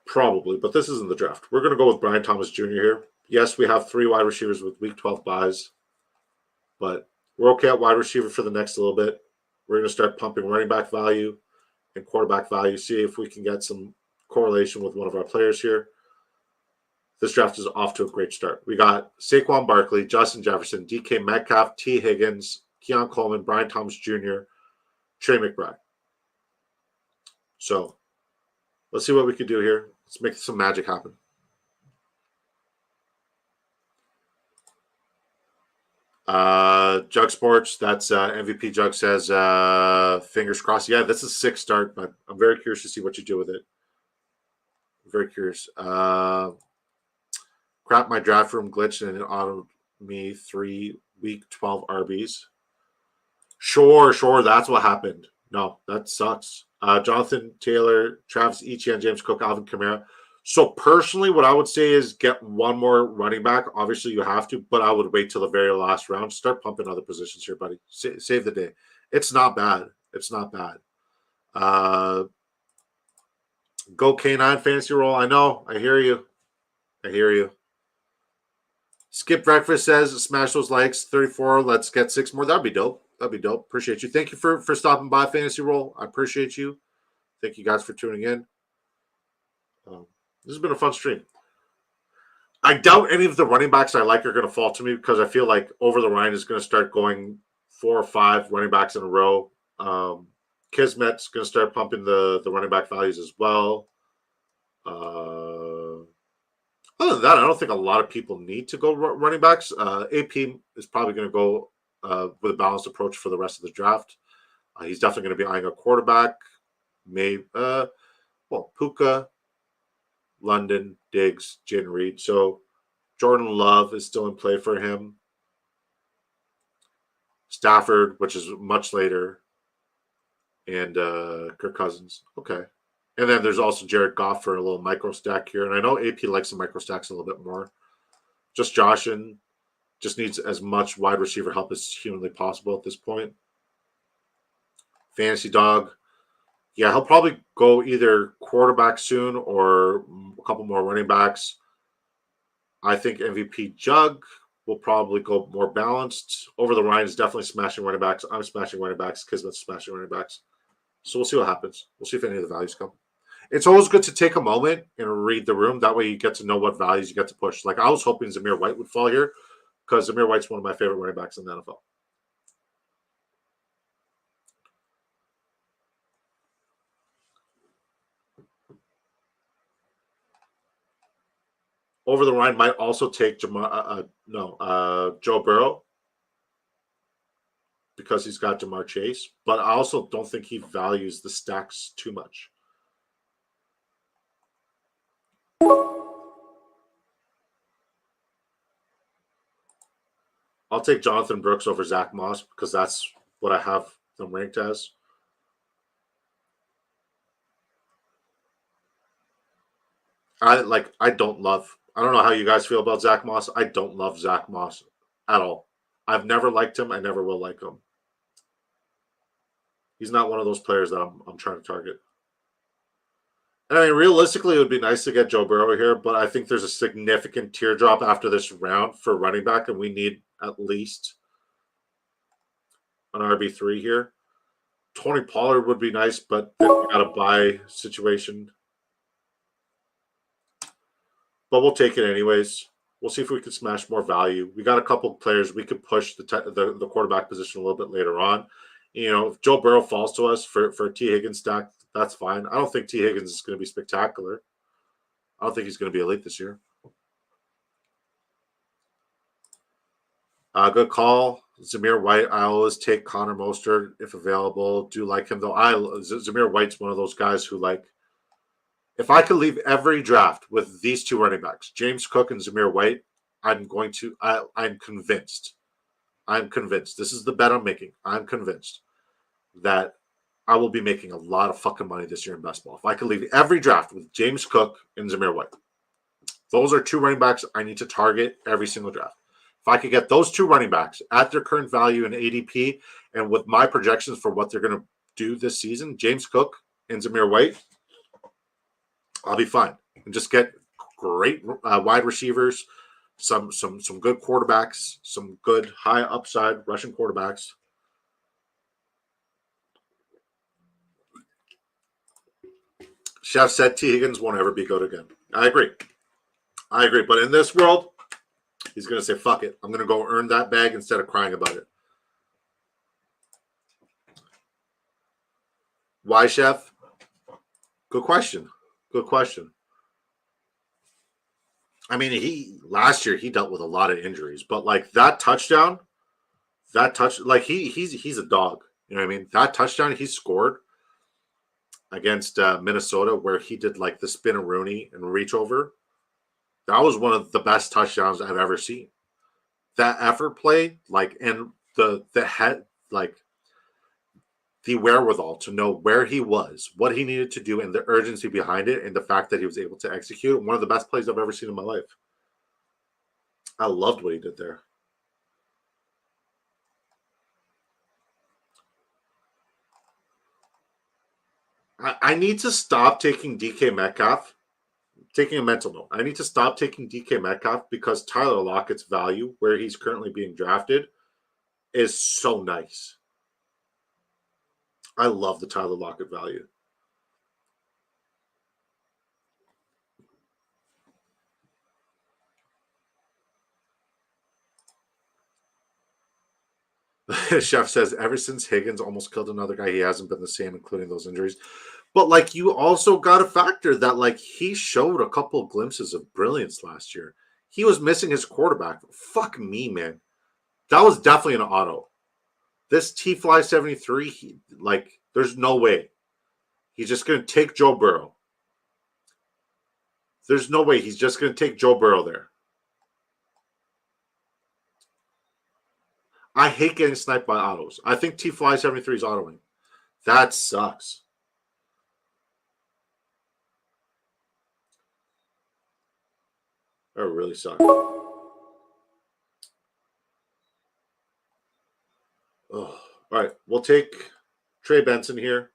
Probably, but this isn't the draft. We're going to go with Brian Thomas Jr. here. Yes, we have 3 wide receivers with Week 12 buys. But we're okay at wide receiver for the next little bit. We're going to start pumping running back value and quarterback value, see if we can get some correlation with one of our players here. This draft is off to a great start. We got Saquon Barkley, Justin Jefferson, DK Metcalf, T. Higgins, Keon Coleman, Brian Thomas Jr., Trey McBride. So let's see what we can do here. Let's make some magic happen. Jug Sports, that's MVP Jug says, fingers crossed. Yeah, this is a 6 start, but I'm very curious to see what you do with it. I'm very curious. Crap, my draft room glitched and it autoed me 3 week 12 RBs. Sure, that's what happened. No, that sucks. Jonathan Taylor, Travis Etienne, James Cook, Alvin Kamara. So personally, what I would say is get one more running back. Obviously, you have to, but I would wait till the very last round. Start pumping other positions here, buddy. Save the day. It's not bad. It's not bad. Go K9 fantasy roll. I know. I hear you. I hear you. Skip Breakfast says, smash those likes. 34. Let's get 6 more. That'd be dope. That'd be dope. Appreciate you. Thank you for stopping by Fantasy Roll. I appreciate you. Thank you guys for tuning in. This has been a fun stream. I doubt any of the running backs I like are going to fall to me because I feel like Over the Ryan is going to start going 4 or 5 running backs in a row. Kismet's going to start pumping the running back values as well. Other than that, I don't think a lot of people need to go running backs. AP is probably going to go with a balanced approach for the rest of the draft. He's definitely going to be eyeing a quarterback. Maybe, Puka, London, Diggs, Jin Reed. So Jordan Love is still in play for him. Stafford, which is much later. And Kirk Cousins. Okay. And then there's also Jared Goff for a little micro stack here. And I know AP likes the micro stacks a little bit more. Just Joshin just needs as much wide receiver help as humanly possible at this point. Fantasy Dog. Yeah, he'll probably go either quarterback soon or a couple more running backs. I think MVP Jug will probably go more balanced. Over the Ryan is definitely smashing running backs. I'm smashing running backs. Kismet's smashing running backs. So we'll see what happens. We'll see if any of the values come. It's always good to take a moment and read the room. That way you get to know what values you get to push. Like I was hoping Zamir White would fall here because Zamir White's one of my favorite running backs in the NFL. Over the Ryan might also take Joe Burrow because he's got Jamar Chase, but I also don't think he values the stacks too much. I'll take Jonathan Brooks over Zach Moss because that's what I have them ranked as. I don't know how you guys feel about Zach Moss. I don't love Zach Moss at all. I've never liked him. I never will like him. He's not one of those players that I'm trying to target. And I mean, realistically, it would be nice to get Joe Burrow here, but I think there's a significant teardrop after this round for running back, and we need at least an RB3 here. Tony Pollard would be nice, but then we got a buy situation. But we'll take it anyways. We'll see if we can smash more value. We got a couple of players. We could push the quarterback position a little bit later on. You know, if Joe Burrow falls to us for a T. Higgins stack, that's fine. I don't think T. Higgins is going to be spectacular. I don't think he's going to be elite this year. Good call. Zamir White. I always take Connor Mostert if available. Do like him, though. Zamir White's one of those guys who, like, if I could leave every draft with these 2 running backs, James Cook and Zamir White, I'm convinced. I'm convinced. This is the bet I'm making. I'm convinced that I will be making a lot of fucking money this year in best ball. If I could leave every draft with James Cook and Zamir White, those are 2 running backs I need to target every single draft. If I could get those 2 running backs at their current value in ADP and with my projections for what they're going to do this season, James Cook and Zamir White, I'll be fine. And just get great wide receivers, some good quarterbacks, some good high upside rushing quarterbacks. Chef said T. Higgins won't ever be good again. I agree. But in this world, he's going to say, fuck it. I'm going to go earn that bag instead of crying about it. Why, Chef? Good question. I mean, last year he dealt with a lot of injuries, but like that touchdown, like he's a dog. You know what I mean? That touchdown he scored against Minnesota, where he did like the spin-a-rooney and reach over. That was one of the best touchdowns I've ever seen. That effort play, like, and the head, like, the wherewithal to know where he was, what he needed to do, and the urgency behind it, and the fact that he was able to execute. One of the best plays I've ever seen in my life. I loved what he did there. I need to stop taking DK Metcalf. Taking a mental note. I need to stop taking DK Metcalf because Tyler Lockett's value, where he's currently being drafted, is so nice. I love the Tyler Lockett value. Chef says, ever since Higgins almost killed another guy, he hasn't been the same, including those injuries. But like, you also got to factor that like he showed a couple of glimpses of brilliance last year. He was missing his quarterback. Fuck me, man. That was definitely an auto. This T-Fly 73, like, there's no way. He's just going to take Joe Burrow. There's no way he's just going to take Joe Burrow there. I hate getting sniped by autos. I think T-Fly 73 is autoing. That sucks. That really sucks. Oh. All right, we'll take Trey Benson here.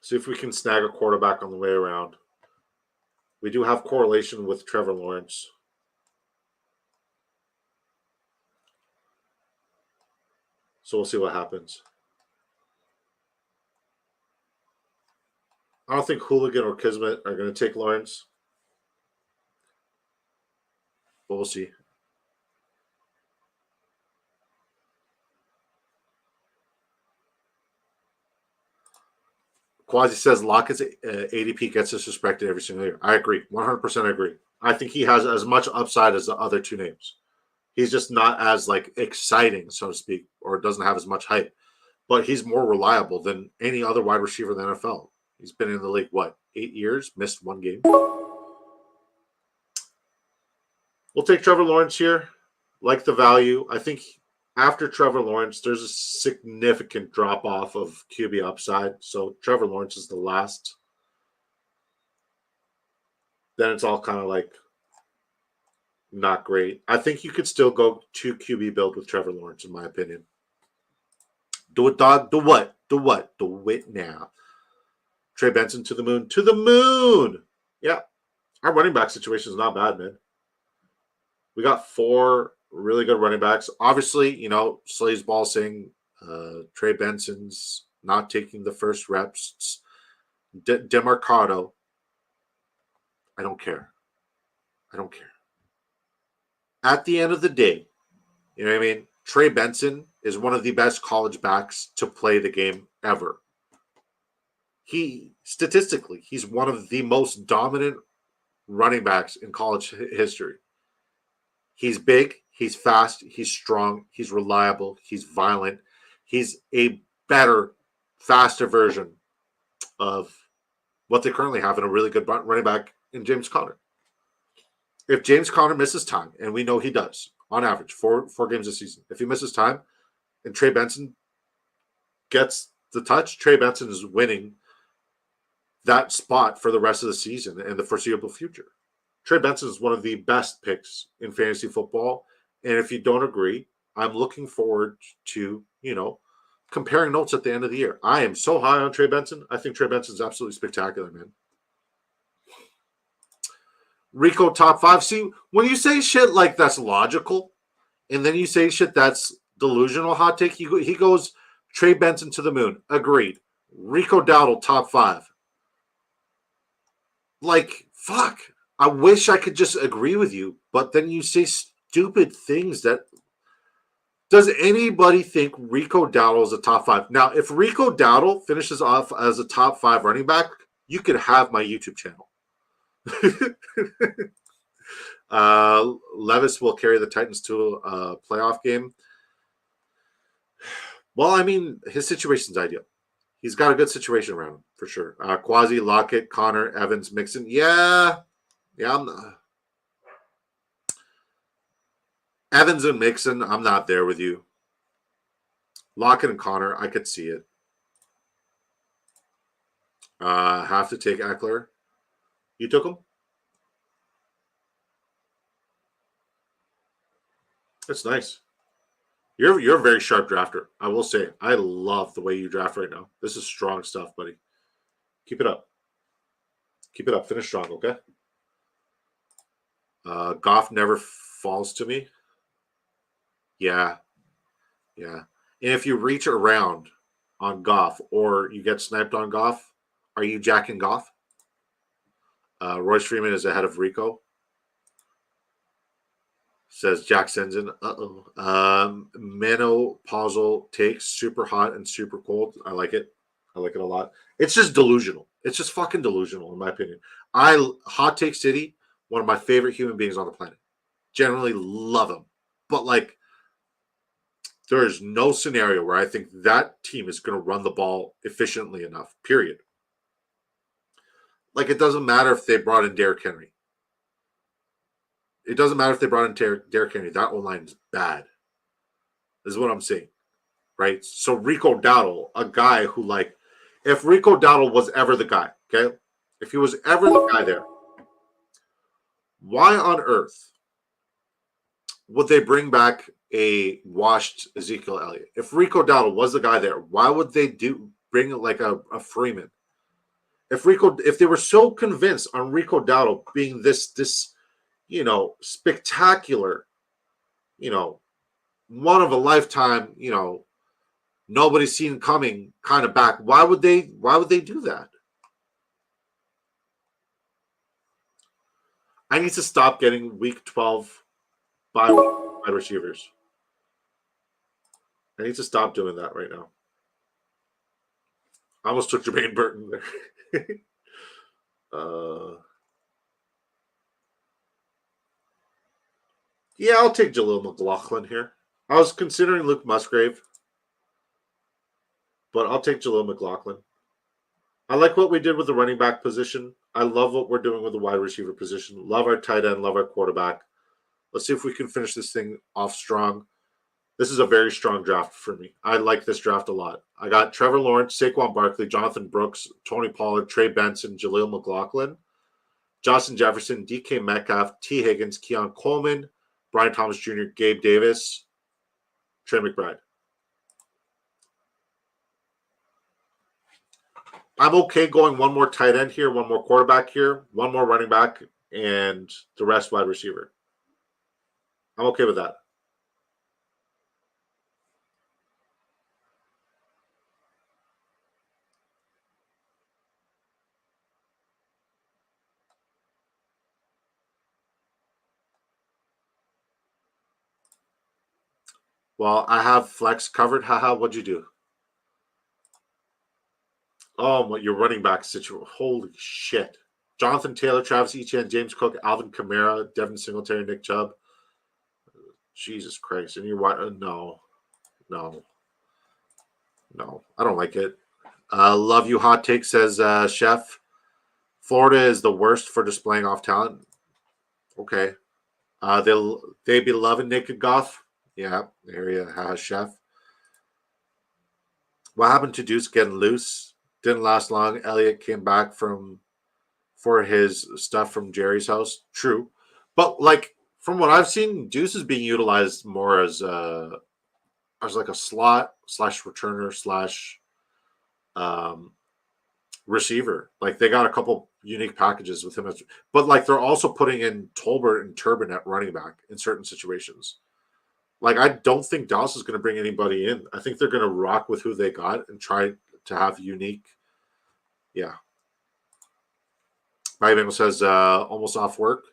See if we can snag a quarterback on the way around. We do have correlation with Trevor Lawrence. So we'll see what happens. I don't think Hooligan or Kismet are going to take Lawrence. But we'll see. Quasi says Lockett's ADP gets disrespected every single year. I agree. 100% agree. I think he has as much upside as the other two names. He's just not as like exciting, so to speak, or doesn't have as much hype. But he's more reliable than any other wide receiver in the NFL. He's been in the league, 8 years? Missed one game. We'll take Trevor Lawrence here. Like the value. I think after Trevor Lawrence, there's a significant drop-off of QB upside. So Trevor Lawrence is the last. Then it's all kind of like not great. I think you could still go 2 QB build with Trevor Lawrence, in my opinion. Do it, dog. Do what? Do it now. Trey Benson to the moon. To the moon! Yeah. Our running back situation is not bad, man. We got 4 really good running backs. Obviously, Slays Ball saying Trey Benson's not taking the first reps. DeMarcado. I don't care. At the end of the day, you know what I mean? Trey Benson is one of the best college backs to play the game ever. Statistically, he's one of the most dominant running backs in college history. He's big, he's fast, he's strong, he's reliable, he's violent. He's a better, faster version of what they currently have in a really good running back in James Conner. If James Conner misses time, and we know he does, on average, four games a season, if he misses time and Trey Benson gets the touch, Trey Benson is winning that spot for the rest of the season and the foreseeable future. Trey Benson is one of the best picks in fantasy football. And if you don't agree, I'm looking forward to, comparing notes at the end of the year. I am so high on Trey Benson. I think Trey Benson is absolutely spectacular, man. Rico top 5. See, when you say shit like that's logical, and then you say shit that's delusional hot take, he goes Trey Benson to the moon. Agreed. Rico Dowdle top 5. Like, fuck. I wish I could just agree with you, but then you say stupid things that. Does anybody think Rico Dowdle is a top 5? Now, if Rico Dowdle finishes off as a top 5 running back, you could have my YouTube channel. Levis will carry the Titans to a playoff game. Well, I mean, his situation's ideal. He's got a good situation around him, for sure. Quasi, Lockett, Connor, Evans, Mixon. Yeah, Evans and Mixon, I'm not there with you. Lockett and Connor, I could see it. Have to take Eckler. You took him? That's nice. You're a very sharp drafter. I will say. I love the way you draft right now. This is strong stuff, buddy. Keep it up. Keep it up. Finish strong, okay? Goff never falls to me. Yeah. And if you reach around on Goff or you get sniped on Goff, are you jacking Goff? Royce Freeman is ahead of Rico. Says Jack Senzen. Menopausal takes super hot and super cold. I like it. I like it a lot. It's just delusional. It's just fucking delusional, in my opinion. Hot Take City, one of my favorite human beings on the planet. Generally love him. But, like, there is no scenario where I think that team is going to run the ball efficiently enough, period. Like, it doesn't matter if they brought in Derrick Henry. It doesn't matter if they brought in Derrick Henry. That O-line is bad. This is what I'm saying, right? So Rico Dowdle, a guy who, like, if Rico Dowdle was ever the guy, okay? If he was ever the guy there, why on earth would they bring back a washed Ezekiel Elliott? If Rico Dowdle was the guy there, why would they bring like a Freeman? If they were so convinced on Rico Dowdle being this spectacular, one of a lifetime, nobody's seen coming kind of back, why would they do that? I need to stop getting week 12 by wide receivers. I need to stop doing that right now. I almost took Jermaine Burton there. Yeah, I'll take Jaleel McLaughlin here. I was considering Luke Musgrave, but I'll take Jaleel McLaughlin. I like what we did with the running back position. I love what we're doing with the wide receiver position. Love our tight end, love our quarterback. Let's see if we can finish this thing off strong. This is a very strong draft for me. I like this draft a lot. I got Trevor Lawrence, Saquon Barkley, Jonathan Brooks, Tony Pollard, Trey Benson, Jaleel McLaughlin, Justin Jefferson, DK Metcalf, T. Higgins, Keon Coleman, Brian Thomas Jr., Gabe Davis, Trey McBride. I'm okay going one more tight end here, one more quarterback here, one more running back, and the rest wide receiver. I'm okay with that. Well, I have flex covered. Haha, what'd you do? Oh, your running back situation. Holy shit. Jonathan Taylor, Travis Etienne, James Cook, Alvin Kamara, Devin Singletary, Nick Chubb. Jesus Christ. And you're what? No. I don't like it. Love you, hot take, says Chef. Florida is the worst for displaying off talent. Okay. They be loving Naked Goff. Yeah, there you have Chef. What happened to Deuce getting loose? Didn't last long. Elliott came back for his stuff from Jerry's house. True. But like from what I've seen, Deuce is being utilized more as like a slot / returner / receiver. Like they got a couple unique packages with him, but like they're also putting in Tolbert and Turbin at running back in certain situations. Like I don't think Dallas is going to bring anybody in. I think they're going to rock with who they got and try to have unique. Yeah. Bobby Bengal says almost off work.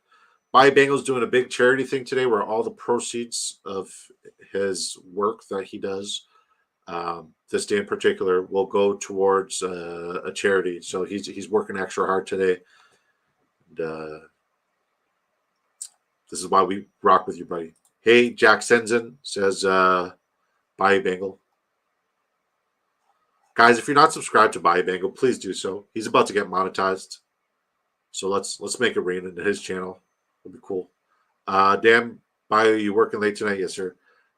Bobby Bengal's doing a big charity thing today where all the proceeds of his work that he does this day in particular will go towards a charity. So he's working extra hard today. And, this is why we rock with you, buddy. Hey, Jack Senzen says, Bobby Bengal. Guys, if you're not subscribed to Bobby Bengal, please do so. He's about to get monetized. So let's make it rain into his channel. It'll be cool. Dan, Bio, you working late tonight? Yes, sir.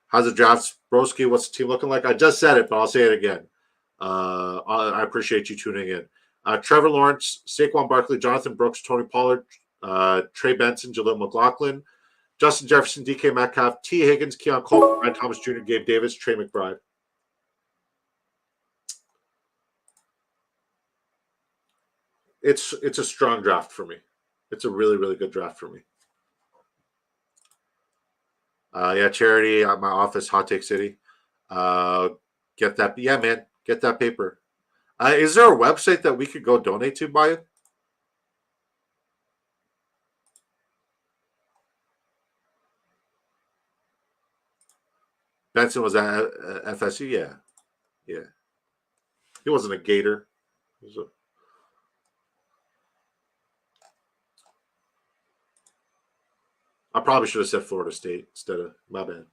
How's the drafts, Broski? What's the team looking like? I just said it, but I'll say it again. I appreciate you tuning in. Trevor Lawrence, Saquon Barkley, Jonathan Brooks, Tony Pollard, Trey Benson, Jaleel McLaughlin, Justin Jefferson, DK Metcalf, T. Higgins, Keon Cole, Ryan Thomas Jr., Gabe Davis, Trey McBride. It's a strong draft for me. It's a really, really good draft for me. Yeah, charity at my office, Hot Take City. Get that. Yeah, man, get that paper. Is there a website that we could go donate to, Bio? Benson was at FSU, yeah. Yeah. He wasn't a Gator. He was I probably should have said Florida State instead of my bad.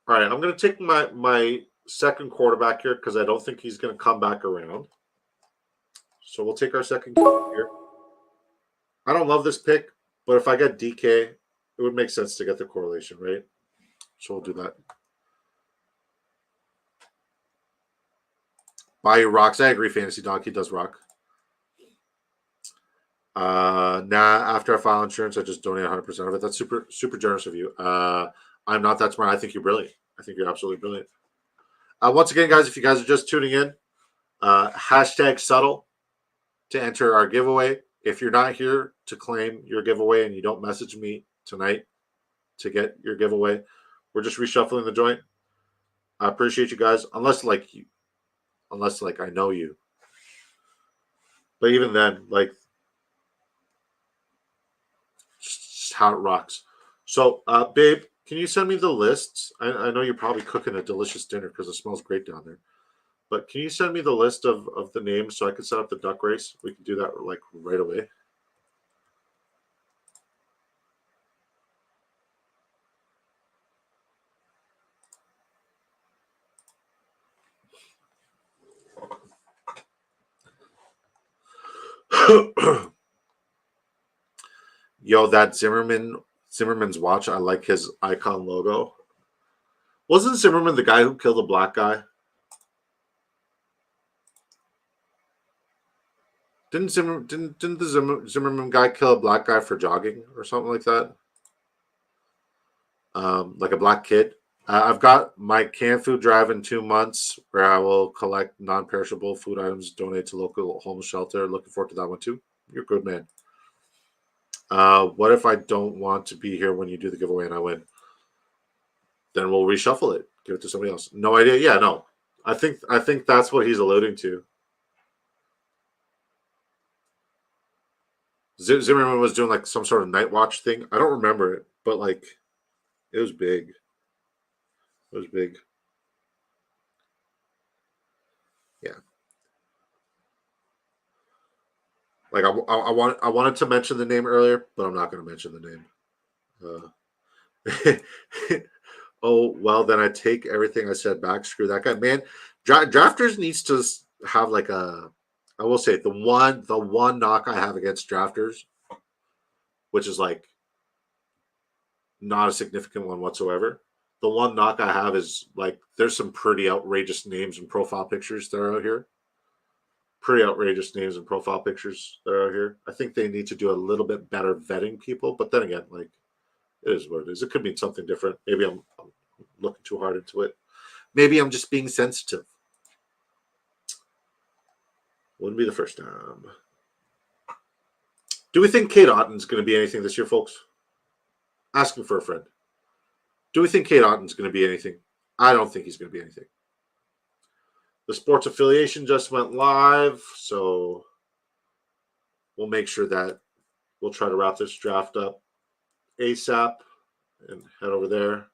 All right, I'm going to take my second quarterback here because I don't think he's going to come back around. So we'll take our second here. I don't love this pick, but if I get DK, it would make sense to get the correlation, right? So we'll do that. Bayou rocks. I agree, Fantasy Dog. He does rock. After I file insurance, I just donate 100% of it. That's super, super generous of you. I'm not that smart. I think you're brilliant. I think you're absolutely brilliant. Once again, guys, if you guys are just tuning in, hashtag subtle to enter our giveaway. If you're not here to claim your giveaway and you don't message me tonight to get your giveaway, we're just reshuffling the joint. I appreciate you guys, unless I know you. But even then, like, just how it rocks. So, babe, can you send me the lists? I know you're probably cooking a delicious dinner because it smells great down there. But can you send me the list of the names so I can set up the duck race? We can do that like right away. Yo, that Zimmerman's watch. I like his icon logo. Wasn't Zimmerman the guy who killed the black guy? Didn't the Zimmerman guy kill a black guy for jogging or something like that? Like a black kid. I've got my canned food drive in 2 months where I will collect non-perishable food items, donate to local homeless shelter. Looking forward to that one too. You're a good man. What if I don't want to be here when you do the giveaway and I win? Then we'll reshuffle it. Give it to somebody else. No idea. Yeah, no. I think that's what he's alluding to. Zimmerman was doing like some sort of night watch thing. I don't remember it, but like it was big. It was big. Yeah. Like I wanted to mention the name earlier, but I'm not going to mention the name. Oh well, then I take everything I said back. Screw that guy, man. Drafters needs to have like a. I will say the one knock I have against drafters, which is like not a significant one whatsoever. The one knock I have is like there's some pretty outrageous names and profile pictures that are out here. pretty outrageous names and profile pictures that are out here. I think they need to do a little bit better vetting people. But then again, like, it is what it is. It could mean something different. Maybe I'm looking too hard into it. Maybe I'm just being sensitive. Wouldn't be the first time. Do we think Cade Otton's going to be anything this year, folks? Asking for a friend. Do we think Cade Otton's going to be anything? I don't think he's going to be anything. The sports affiliation just went live, so we'll make sure that we'll try to wrap this draft up ASAP and head over there.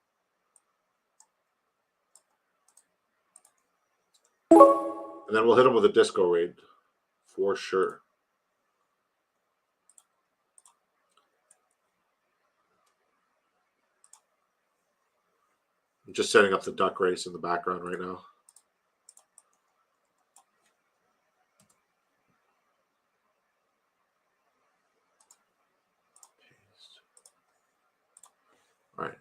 And then we'll hit him with a disco raid for sure. I'm just setting up the duck race in the background right now. All right.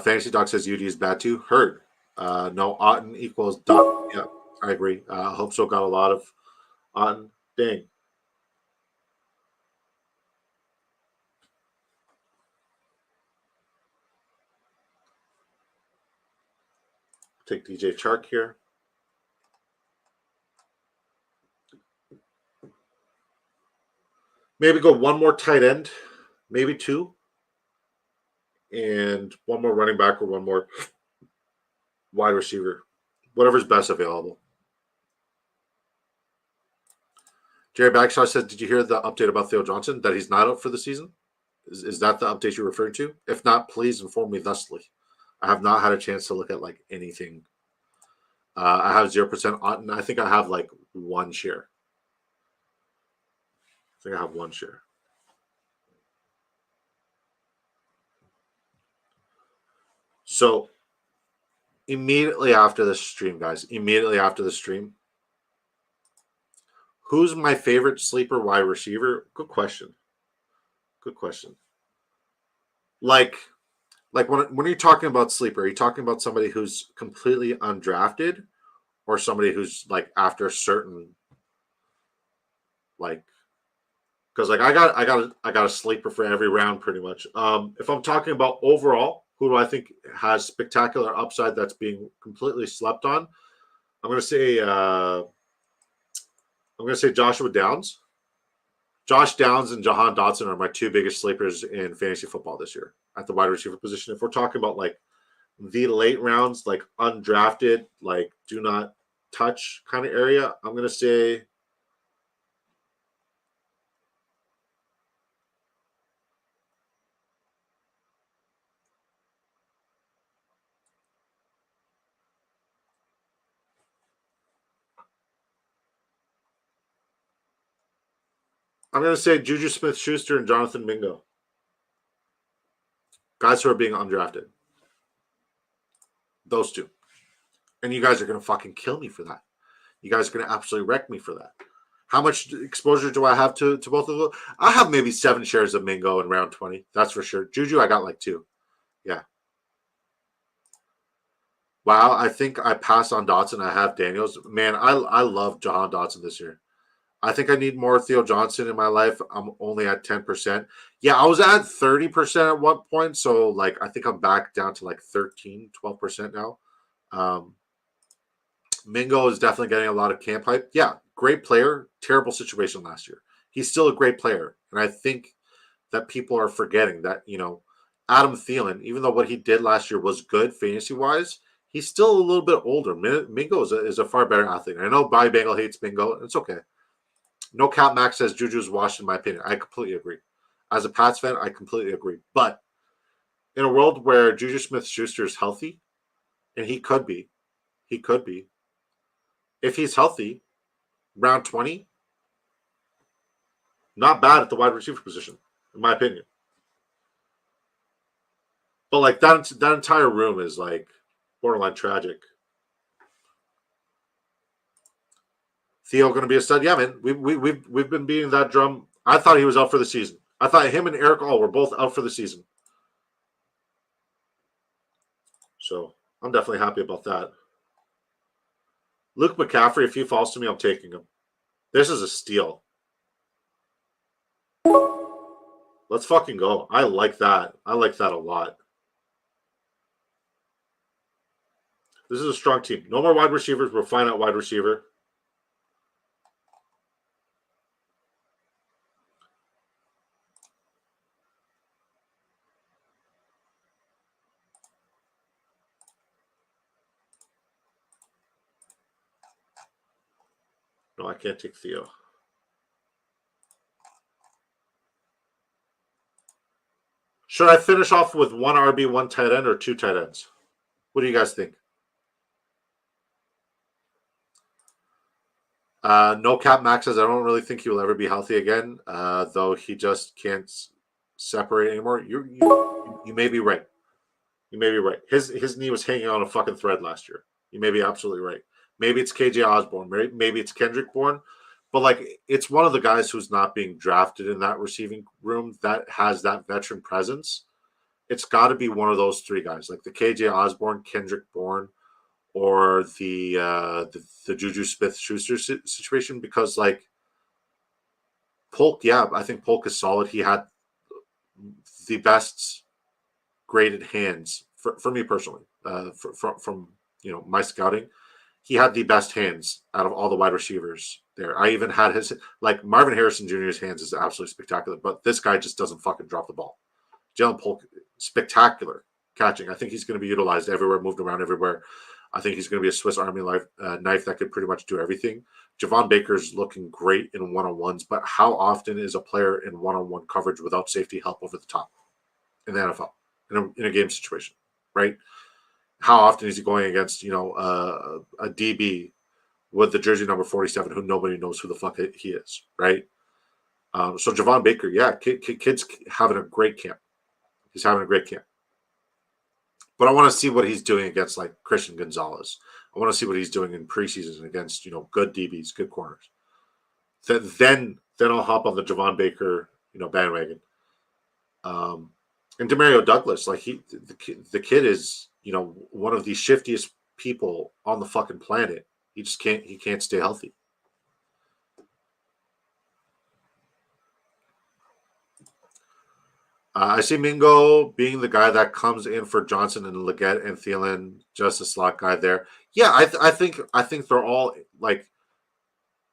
Fantasy Doc says UD is bad too. Heard. No, Otton equals Doc. Yeah, I agree. Hope so. Got a lot of Otton. Dang. Take DJ Chark here. Maybe go one more tight end, maybe two, and one more running back or one more wide receiver, whatever's best available. Jerry Bagshaw says, did you hear the update about Theo Johnson, that he's not out for the season? Is that the update you're referring to? If not, please inform me thusly. I have not had a chance to look at like anything. I have 0% on. I think I have like one share. I think I have one share. So immediately after the stream, guys, who's my favorite sleeper wide receiver? Good question. Like when you're talking about sleeper, are you talking about somebody who's completely undrafted or somebody who's like after a certain like, because like I got a sleeper for every round pretty much. If I'm talking about overall, who do I think has spectacular upside that's being completely slept on? I'm gonna say Joshua Downs. Josh Downs and Jahan Dotson are my two biggest sleepers in fantasy football this year at the wide receiver position. If we're talking about like the late rounds, like undrafted, like do not touch kind of area, I'm going to say Juju Smith-Schuster and Jonathan Mingo. Guys who are being undrafted. Those two. And you guys are going to fucking kill me for that. You guys are going to absolutely wreck me for that. How much exposure do I have to both of them? I have maybe 7 shares of Mingo in round 20. That's for sure. Juju, I got like 2. Yeah. Wow, I think I passed on Dotson. I have Daniels. Man, I love Jahan Dotson this year. I think I need more Theo Johnson in my life. I'm only at 10%. Yeah, I was at 30% at one point. So, like, I think I'm back down to like 13, 12% now. Mingo is definitely getting a lot of camp hype. Yeah, great player. Terrible situation last year. He's still a great player. And I think that people are forgetting that, Adam Thielen, even though what he did last year was good fantasy-wise, he's still a little bit older. Mingo is a far better athlete. I know Bobby Bengal hates Mingo. It's okay. No Cap Max says Juju's washed, in my opinion. I completely agree. As a Pats fan, I completely agree. But in a world where Juju Smith-Schuster is healthy, and he could be, if he's healthy, round 20, not bad at the wide receiver position, in my opinion. But like that entire room is like borderline tragic. Theo going to be a stud? Yeah, man. We've been beating that drum. I thought he was out for the season. I thought him and Eric All were both out for the season. So I'm definitely happy about that. Luke McCaffrey, if he falls to me, I'm taking him. This is a steal. Let's fucking go. I like that. I like that a lot. This is a strong team. No more wide receivers. We'll find out wide receiver. No, I can't take Theo. Should I finish off with one RB, one tight end, or two tight ends? What do you guys think? No cap Max says I don't really think he will ever be healthy again, though he just can't separate anymore. You may be right. You may be right. His knee was hanging on a fucking thread last year. You may be absolutely right. Maybe it's KJ Osborne. Maybe it's Kendrick Bourne. But like, it's one of the guys who's not being drafted in that receiving room that has that veteran presence. It's got to be one of those three guys, like the KJ Osborne, Kendrick Bourne, or the Juju Smith-Schuster situation. Because like Polk, yeah, I think Polk is solid. He had the best graded hands for me personally. From my scouting, he had the best hands out of all the wide receivers there. I even had his, like, Marvin Harrison Jr.'s hands is absolutely spectacular, but this guy just doesn't fucking drop the ball. Jalen Polk, spectacular catching. I think he's going to be utilized everywhere, moved around everywhere. I think he's going to be a Swiss Army knife that could pretty much do everything. Javon Baker's looking great in one-on-ones, but how often is a player in one-on-one coverage without safety help over the top in the NFL in a game situation, right? How often is he going against, a DB with the jersey number 47 who nobody knows who the fuck he is, right? So Javon Baker, yeah, kid's having a great camp. He's having a great camp. But I want to see what he's doing against, like, Christian Gonzalez. I want to see what he's doing in preseason against, good DBs, good corners. Then I'll hop on the Javon Baker, bandwagon. And Demario Douglas, like, the kid is, one of the shiftiest people on the fucking planet. He can't stay healthy. I see Mingo being the guy that comes in for Johnson and Leggett and Thielen, just a slot guy there. Yeah, I think they're all, like,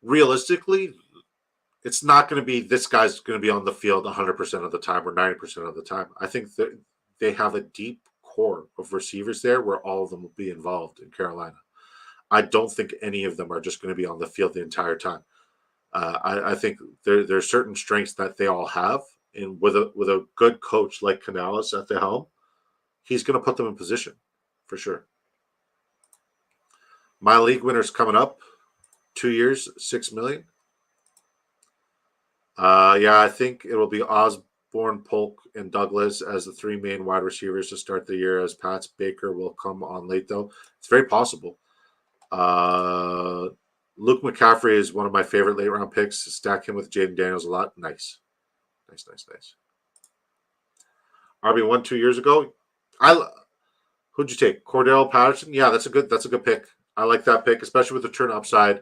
realistically, it's not going to be this guy's going to be on the field 100% of the time or 90% of the time. I think that they have a deep core of receivers there where all of them will be involved in Carolina. I don't think any of them are just going to be on the field the entire time. I think there's certain strengths that they all have, and with a good coach like Canales at the helm, he's going to put them in position for sure. My league winner's coming up. 2 years, $6 million. Yeah, I think it will be Osborne, Polk, and Douglas as the three main wide receivers to start the year, as Pat's Baker will come on late, though. It's very possible. Luke McCaffrey is one of my favorite late-round picks. Stack him with Jaden Daniels a lot. Nice. RB1 2 years ago. Who'd you take? Cordell Patterson? Yeah, that's a good pick. I like that pick, especially with the turn upside.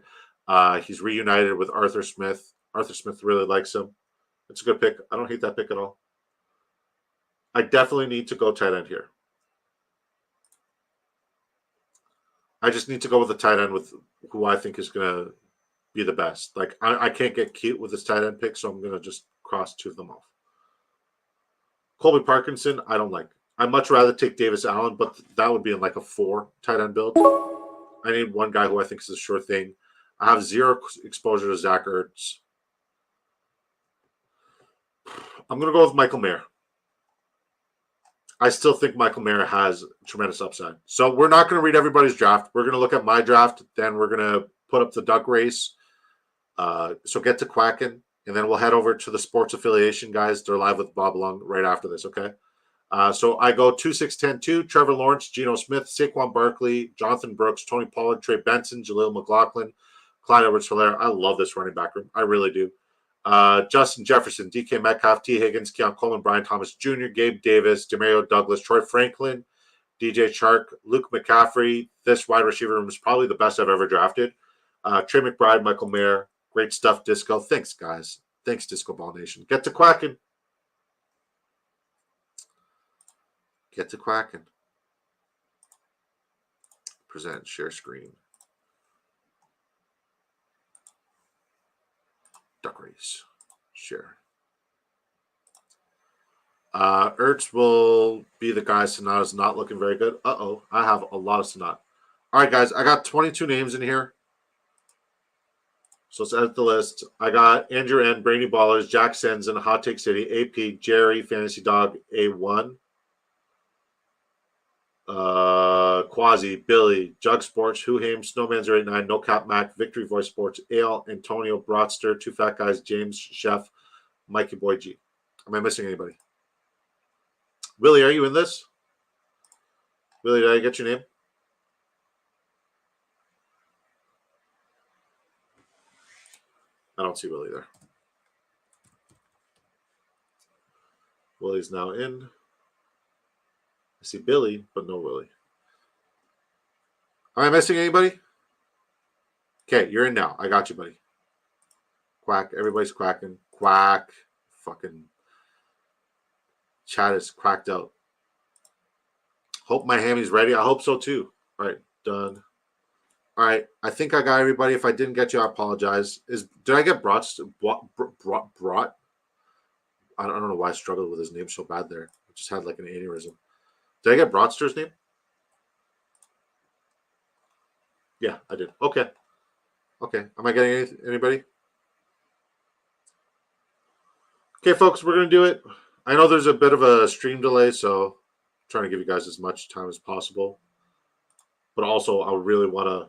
He's reunited with Arthur Smith. Arthur Smith really likes him. It's a good pick. I don't hate that pick at all. I definitely need to go tight end here. I just need to go with a tight end with who I think is going to be the best. Like, I can't get cute with this tight end pick, so I'm going to just cross two of them off. Colby Parkinson, I don't like. I'd much rather take Davis Allen, but that would be in like a 4 tight end build. I need one guy who I think is a sure thing. I have zero exposure to Zach Ertz. I'm going to go with Michael Mayer. I still think Michael Mayer has tremendous upside. So we're not going to read everybody's draft. We're going to look at my draft. Then we're going to put up the duck race. So get to quacking. And then we'll head over to the sports affiliation guys. They're live with Bob Lung right after this, okay? So I go 2, 6, 10, 2. Trevor Lawrence, Geno Smith, Saquon Barkley, Jonathan Brooks, Tony Pollard, Trey Benson, Jaleel McLaughlin, Clyde Edwards-Helaire. I love this running back room. I really do. Justin Jefferson, DK Metcalf, T. Higgins, Keon Coleman, Brian Thomas Jr., Gabe Davis, Demario Douglas, Troy Franklin, DJ Chark, Luke McCaffrey. This wide receiver room is probably the best I've ever drafted. Trey McBride, Michael Mayer. Great stuff, Disco. Thanks, guys. Thanks, Disco Ball Nation. Get to quacking. Get to quacking. Present, share screen. Duck race. Share. Ertz will be the guy. Sonata's not looking very good. Uh-oh. I have a lot of Sonata. All right, guys. I got 22 names in here. So let's edit the list. I got Andrew N, Brainy Ballers, Jack Sensen, Hot Take City, AP, Jerry, Fantasy Dog, A1, Quasi, Billy, Jug Sports, Who Haim, Snowman's 89, No Cap Mac, Victory Voice Sports, Ale, Antonio, Broadster, Two Fat Guys, James, Chef, Mikey Boy G. Am I missing anybody? Willie, are you in this? Willie, did I get your name? I don't see Willie there. Willie's now in. I see Billy, but no Willie. Am I missing anybody? Okay, you're in now. I got you, buddy. Quack. Everybody's quacking. Quack. Fucking chat is quacked out. Hope my hammy's ready. I hope so too. All right, done. All right, I think I got everybody. If I didn't get you, I apologize. Did I get brought? I don't know why I struggled with his name so bad there. I just had like an aneurysm. Did I get Broadster's name? Yeah, I did. Okay. Okay. Am I getting anybody? Okay, folks, we're going to do it. I know there's a bit of a stream delay, so I'm trying to give you guys as much time as possible. But also, I really want to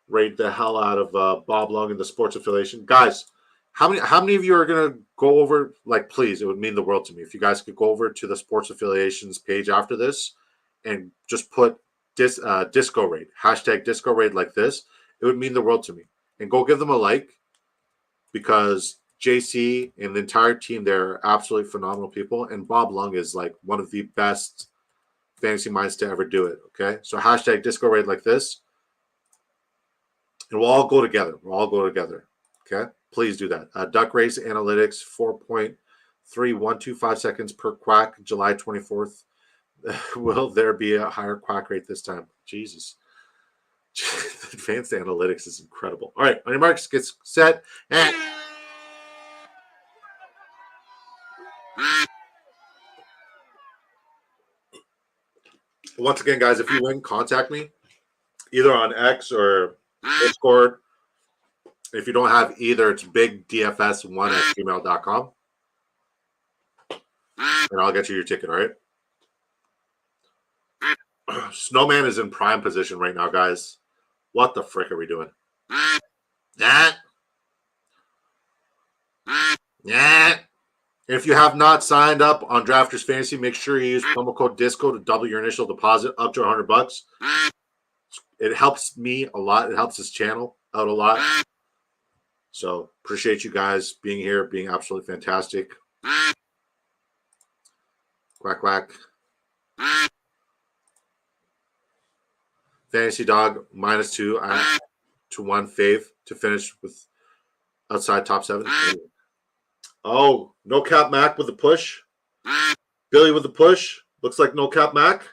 rate the hell out of Bob Lung and the sports affiliation. Guys, how many of you are going to go over, like, please, it would mean the world to me if you guys could go over to the sports affiliations page after this and just put disco rate, hashtag disco rate like this. It would mean the world to me. And go give them a like, because JC and the entire team there are absolutely phenomenal people. And Bob Lung is like one of the best fantasy minds to ever do it. Okay. So hashtag disco rate like this. And we'll all go together. We'll all go together. Okay. Please do that. Duck Race Analytics, 4.3125 seconds per quack, July 24th. Will there be a higher quack rate this time? Jesus. Advanced analytics is incredible. All right. On your marks, get set. And once again, guys, if you win, contact me either on X or Discord. If you don't have either, it's bigdfs1@gmail.com. And I'll get you your ticket, all right? Snowman is in prime position right now, guys. What the frick are we doing? Yeah. If you have not signed up on Drafters Fantasy, make sure you use promo code DISCO to double your initial deposit up to $100. It helps me a lot. It helps this channel out a lot. So appreciate you guys being here, being absolutely fantastic. Quack, quack. Fantasy Dog, -2 to 1 fave to finish with outside top 7. Oh, No Cap Mac with the push. Billy with the push. Looks like No Cap Mac.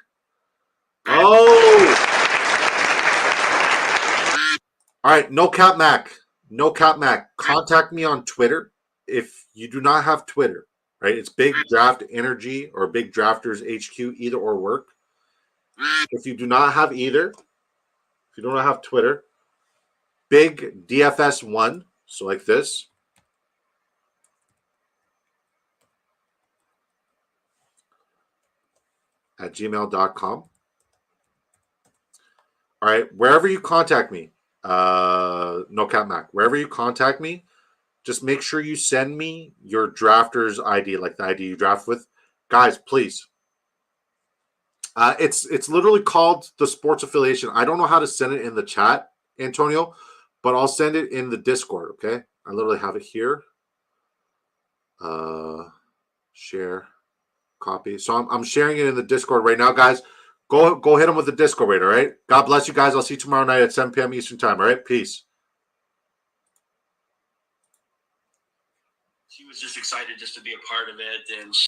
Oh! All right, No Cap Mac. No Cap Mac. Contact me on Twitter. If you do not have Twitter, right? It's Big Draft Energy or Big Drafters HQ, either or work. If you do not have either, if you don't have Twitter, Big DFS1, so like this. At gmail.com. All right, wherever you contact me, No Cap Mac, wherever you contact me, just make sure you send me your drafter's ID, like the ID you draft with. Guys, please. It's literally called the sports affiliation. I don't know how to send it in the chat, Antonio, but I'll send it in the Discord, okay? I literally have it here. Share, copy. So I'm sharing it in the Discord right now, guys. Go hit him with the disco rate, all right? God bless you guys. I'll see you tomorrow night at 7 p.m. Eastern time, all right? Peace. She was just excited just to be a part of it, and